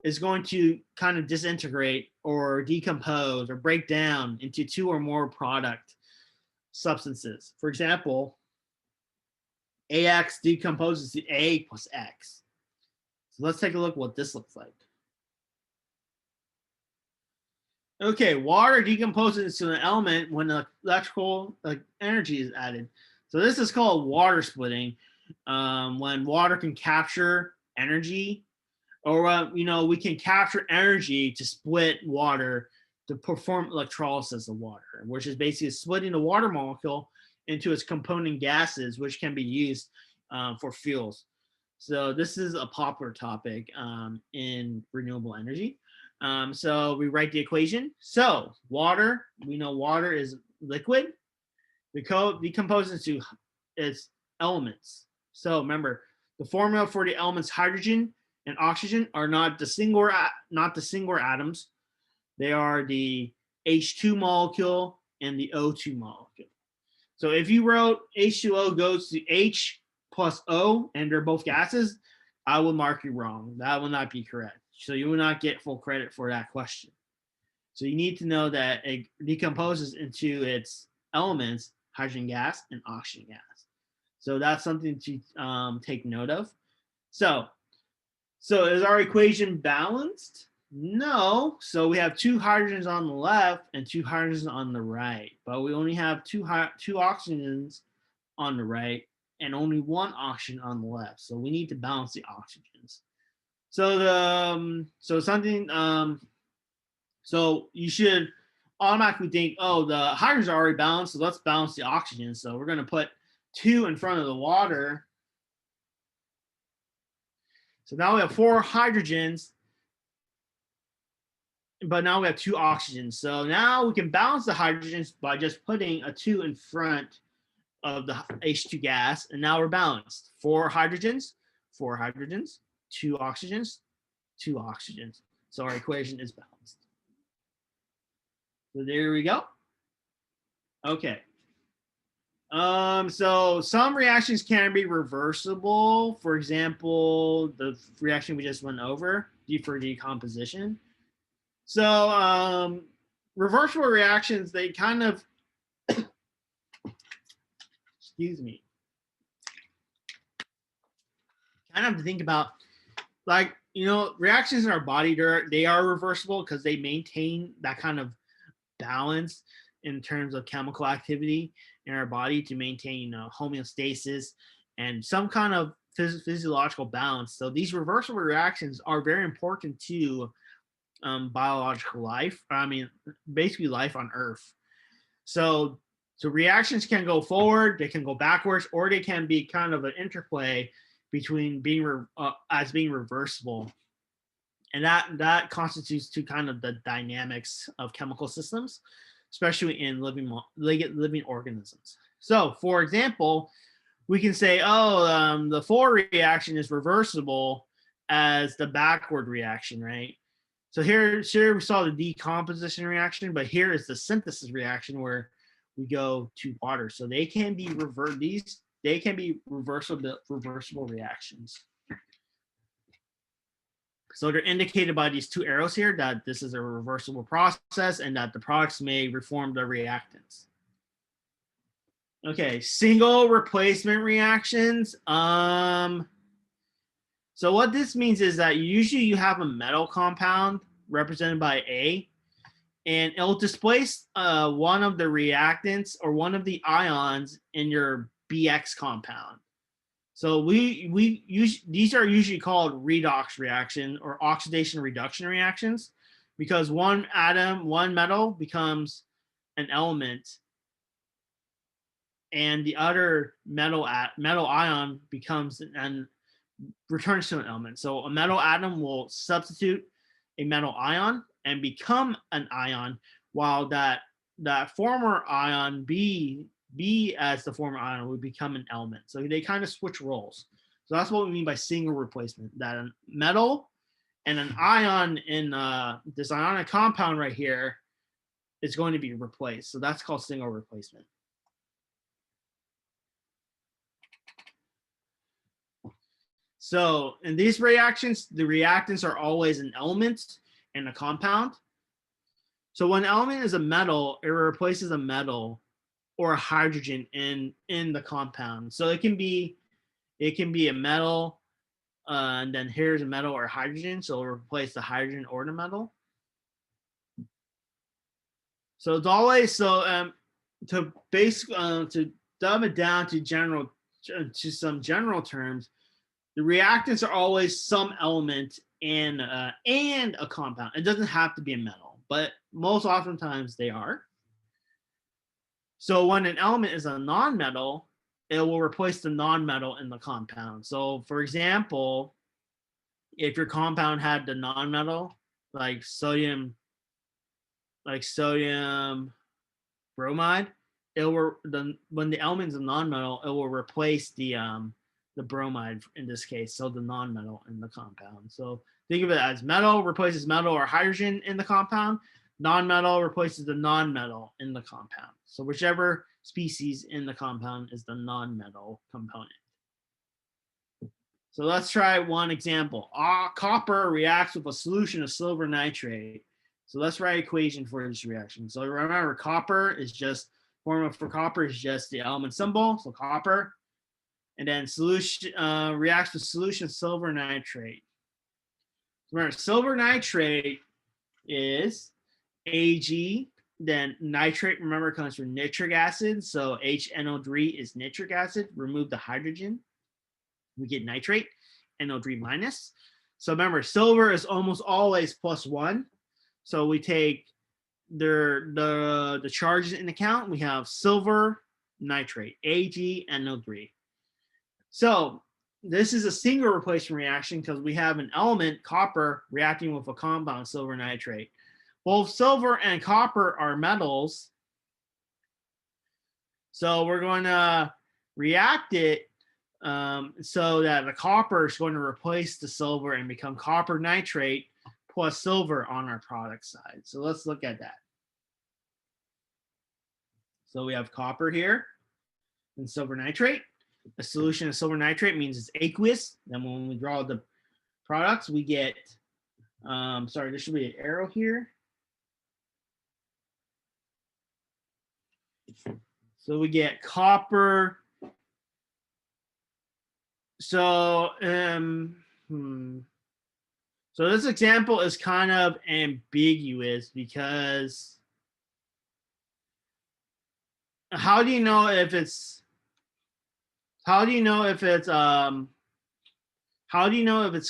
is going to kind of disintegrate or decompose or break down into two or more product substances. For example, AX decomposes to A plus X. So let's take a look at what this looks like. Okay, water decomposes into an element when electrical energy is added. So this is called water splitting, when water can capture energy, or we can capture energy to split water to perform electrolysis of water, which is basically splitting the water molecule into its component gases, which can be used for fuels. So this is a popular topic in renewable energy. So we write the equation. So water, we know water is liquid. We decompose into its elements. So remember, the formula for the elements hydrogen and oxygen are not the singular atoms. They are the H2 molecule and the O2 molecule. So if you wrote H2O goes to H plus O and they're both gases, I will mark you wrong. That will not be correct. So you will not get full credit for that question. So you need to know that it decomposes into its elements, hydrogen gas and oxygen gas. So that's something to take note of. So is our equation balanced? No. So we have two hydrogens on the left and two hydrogens on the right, but we only have two oxygens on the right and only one oxygen on the left. So we need to balance the oxygens. So so you should automatically think, oh, the hydrogens are already balanced, so let's balance the oxygen. So we're going to put 2 in front of the water. So now we have 4 hydrogens, but now we have 2 oxygens. So now we can balance the hydrogens by just putting a 2 in front of the H2 gas, and now we're balanced. 4 hydrogens, 2 oxygens, 2 oxygens. So our equation is balanced. So there we go. Okay. So some reactions can be reversible. For example, the reaction we just went over for decomposition. So reversible reactions, they kind of, excuse me, kind of have to think about, like, reactions in our body, they are reversible because they maintain that kind of balance in terms of chemical activity in our body to maintain homeostasis and some kind of physiological balance. So these reversible reactions are very important to biological life. I mean, basically life on Earth. So reactions can go forward, they can go backwards, or they can be kind of an interplay between being reversible. And that constitutes to kind of the dynamics of chemical systems, especially in living organisms. So, for example, we can say, the forward reaction is reversible as the backward reaction, right? So here we saw the decomposition reaction, but here is the synthesis reaction where we go to water. So they can be reversible reactions. So they're indicated by these 2 arrows here that this is a reversible process and that the products may reform the reactants. Okay, single replacement reactions. So what this means is that usually you have a metal compound represented by A, and it'll displace one of the reactants or one of the ions in your BX compound. So these are usually called redox reaction or oxidation reduction reactions, because one metal becomes an element and the other metal ion becomes and returns to an element. So a metal atom will substitute a metal ion and become an ion, while that former ion B B as the former ion would become an element. So they kind of switch roles. So that's what we mean by single replacement, that a metal and an ion in this ionic compound right here is going to be replaced. So that's called single replacement. So in these reactions, the reactants are always an element and a compound. So when an element is a metal, it replaces a metal or a hydrogen in the compound. So it can be a metal, and then here's a metal or hydrogen. So it'll replace the hydrogen or the metal. So it's always to dumb it down to some general terms. The reactants are always some element and a compound. It doesn't have to be a metal, but most oftentimes they are. So when an element is a non-metal, it will replace the non-metal in the compound. So for example, if your compound had the non-metal, like sodium bromide, when the element is a non-metal, it will replace the bromide in this case, so the non-metal in the compound. So think of it as metal replaces metal or hydrogen in the compound, non-metal replaces the non-metal in the compound. So whichever species in the compound is the non-metal component. So let's try one example. Copper reacts with a solution of silver nitrate. So let's write an equation for this reaction. So remember, copper is just, formula for copper is just the element symbol, so copper. And then solution reacts with solution of silver nitrate. Remember, silver nitrate is Ag, then nitrate, remember, comes from nitric acid. So HNO3 is nitric acid. Remove the hydrogen, we get nitrate, NO3 minus. So remember, silver is almost always +1. So we take the charges in account. We have silver nitrate, AgNO3. So this is a single replacement reaction because we have an element, copper, reacting with a compound, silver nitrate. Both silver and copper are metals. So we're going to react it so that the copper is going to replace the silver and become copper nitrate plus silver on our product side. So let's look at that. So we have copper here and silver nitrate. A solution of silver nitrate means it's aqueous. Then when we draw the products, we get, sorry, there should be an arrow here. So we get copper. So, so this example is kind of ambiguous because how do you know if it's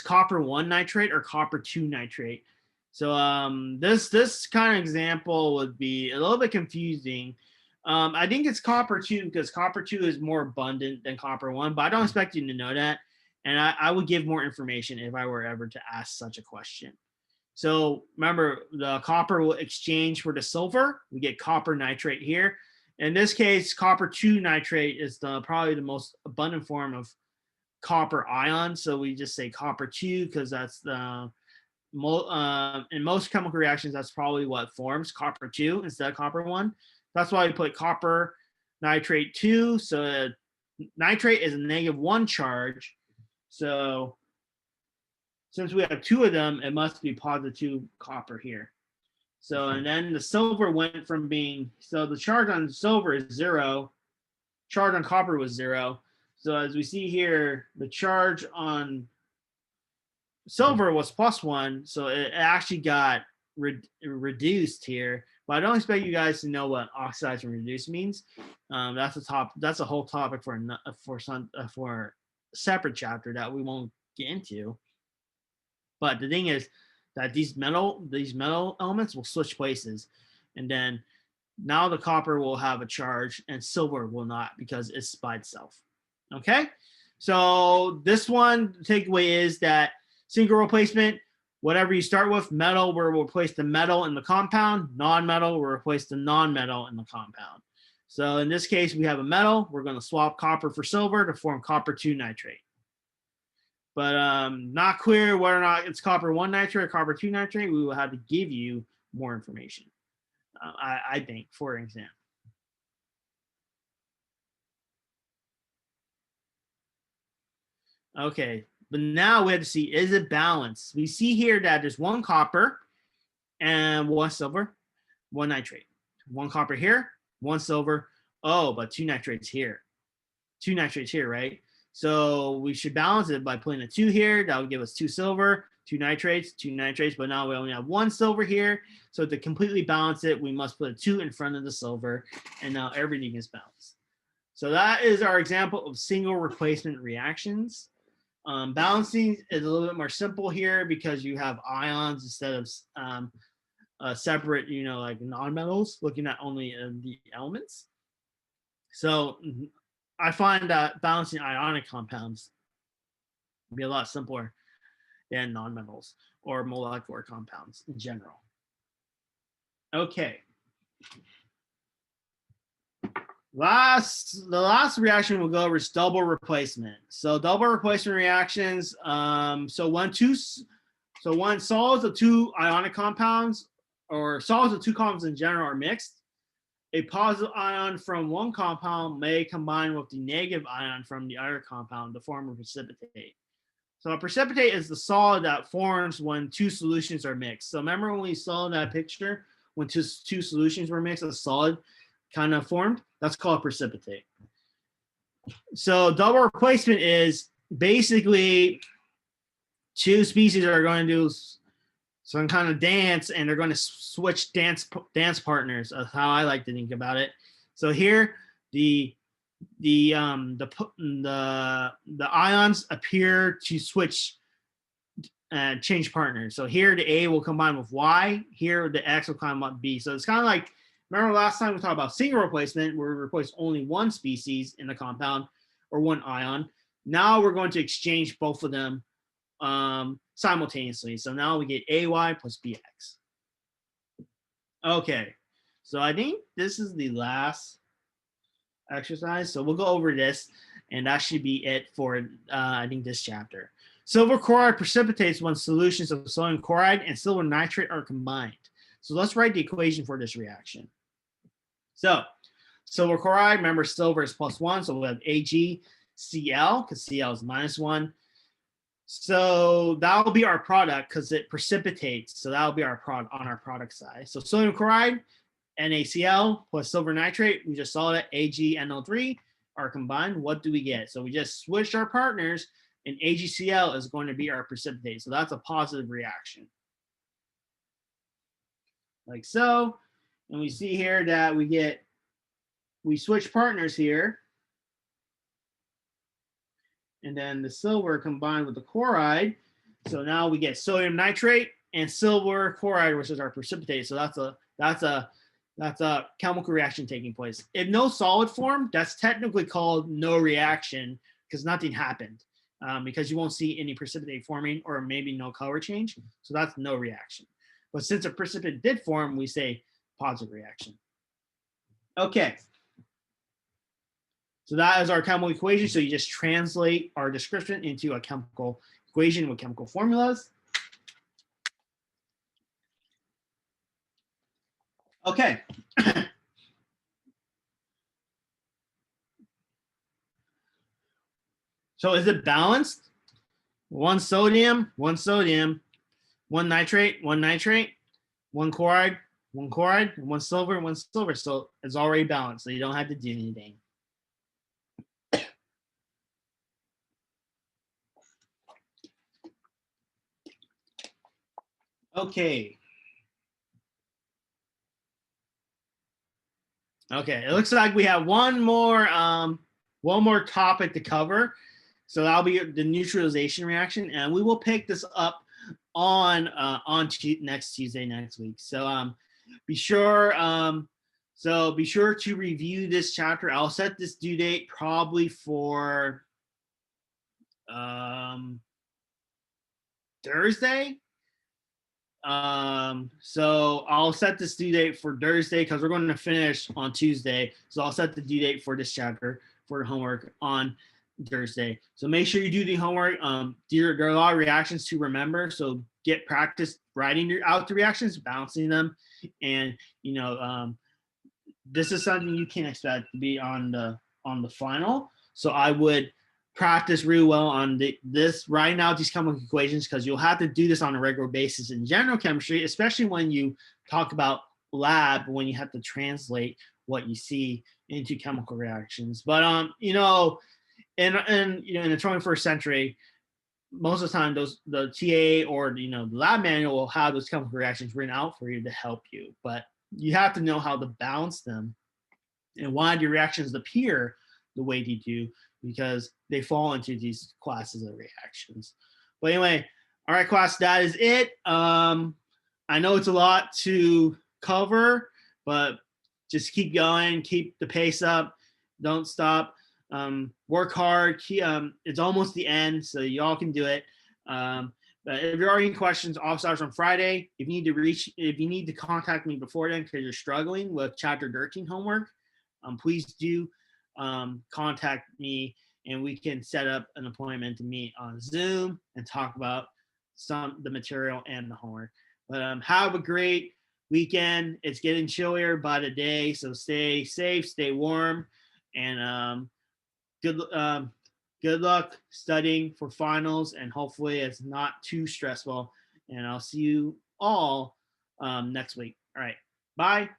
copper 1 nitrate or copper 2 nitrate? So this kind of example would be a little bit confusing. I think it's copper 2 because copper 2 is more abundant than copper 1, but I don't expect you to know that. And I would give more information if I were ever to ask such a question. So remember, the copper will exchange for the silver. We get copper nitrate here. In this case, copper 2 nitrate is probably the most abundant form of copper ion. So we just say copper 2 because that's in most chemical reactions, that's probably what forms copper 2 instead of copper 1. That's why we put copper nitrate 2. So nitrate is a -1 charge. So since we have 2 of them, it must be +2 copper here. So, and then the silver went from being, so the charge on silver is 0, charge on copper was 0. So as we see here, the charge on silver was +1. So it actually got reduced here. But I don't expect you guys to know what oxidize and reduce means. That's a whole topic for a separate chapter that we won't get into. But the thing is that these metal elements will switch places, and then now the copper will have a charge and silver will not because it's by itself. Okay, so this one takeaway is that single replacement, whatever you start with, metal will replace the metal in the compound, non-metal will replace the non-metal in the compound. So in this case, we have a metal. We're going to swap copper for silver to form copper 2 nitrate. But not clear whether or not it's copper 1 nitrate or copper 2 nitrate. We will have to give you more information, I think, for example. Okay, but now we have to see, is it balanced? We see here that there's 1 copper and 1 silver, 1 nitrate. 1 copper here, 1 silver. Oh, but 2 nitrates here. 2 nitrates here, right? So we should balance it by putting a 2 here. That would give us 2 silver, 2 nitrates, 2 nitrates, but now we only have 1 silver here. So to completely balance it, we must put a 2 in front of the silver, and now everything is balanced. So that is our example of single replacement reactions. Balancing is a little bit more simple here because you have ions instead of separate, like nonmetals, looking at only the elements. So I find that balancing ionic compounds would be a lot simpler than nonmetals or molecular compounds in general. Okay. The last reaction we'll go over is double replacement. So double replacement reactions. So when solids of 2 ionic compounds or solids of 2 compounds in general are mixed, a positive ion from one compound may combine with the negative ion from the other compound to form a precipitate. So a precipitate is the solid that forms when 2 solutions are mixed. So remember when we saw that picture when two solutions were mixed, a solid kind of formed? That's called precipitate. So double replacement is basically 2 species are going to do some kind of dance, and they're going to switch dance partners. That's how I like to think about it. So here, the ions appear to switch and change partners. So here the A will combine with Y. Here the X will combine with B. So it's kind of like, remember last time we talked about single replacement, where we replace only 1 species in the compound or 1 ion. Now we're going to exchange both of them simultaneously. So now we get AY plus BX. Okay, so I think this is the last exercise. So we'll go over this, and that should be it for I think this chapter. Silver chloride precipitates when solutions of sodium chloride and silver nitrate are combined. So let's write the equation for this reaction. So silver chloride, remember silver is +1, so we'll have AgCl, because Cl is -1. So that will be our product because it precipitates. So that will be our product on our product side. So sodium chloride, NaCl plus silver nitrate, we just saw that AgNO3 are combined. What do we get? So we just switched our partners, and AgCl is going to be our precipitate. So that's a positive reaction. Like so. And we see here that we switch partners here. And then the silver combined with the chloride. So now we get sodium nitrate and silver chloride, which is our precipitate. So that's a chemical reaction taking place. In no solid form, that's technically called no reaction because nothing happened. Because you won't see any precipitate forming or maybe no color change. So that's no reaction. But since a precipitate did form, we say positive reaction. Okay. So that is our chemical equation. So you just translate our description into a chemical equation with chemical formulas. Okay. So is it balanced? 1 sodium, 1 sodium, 1 nitrate, 1 nitrate, 1 chloride, 1 chloride, 1 silver, 1 silver. So it's already balanced. So you don't have to do anything. Okay. Okay, it looks like we have one more topic to cover. So that'll be the neutralization reaction, and we will pick this up on next Tuesday next week. So be sure to review this chapter. I'll set this due date probably for Thursday. So I'll set this due date for Thursday because we're going to finish on Tuesday. So I'll set the due date for this chapter for the homework on Thursday. So make sure you do the homework. There are a lot of reactions to remember. So get practice writing out the reactions, balancing them. And, this is something you can expect to be on the final. So I would practice really well on this writing out these chemical equations, because you'll have to do this on a regular basis in general chemistry, especially when you talk about lab, when you have to translate what you see into chemical reactions. But in the 21st century, most of the time the TA or the lab manual will have those chemical reactions written out for you to help you. But you have to know how to balance them and why the reactions appear the way they do, because they fall into these classes of reactions. But anyway, all right, class, that is it. I know it's a lot to cover, but just keep going, keep the pace up, don't stop, work hard. It's almost the end, so y'all can do it. But if there are any questions, office hours on Friday. If you need to contact me before then because you're struggling with chapter 13 homework, please do contact me, and we can set up an appointment to meet on Zoom and talk about the material and the homework. But have a great weekend. It's getting chillier by the day, so stay safe, stay warm, and good luck studying for finals, and hopefully it's not too stressful. And I'll see you all next week. All right, bye.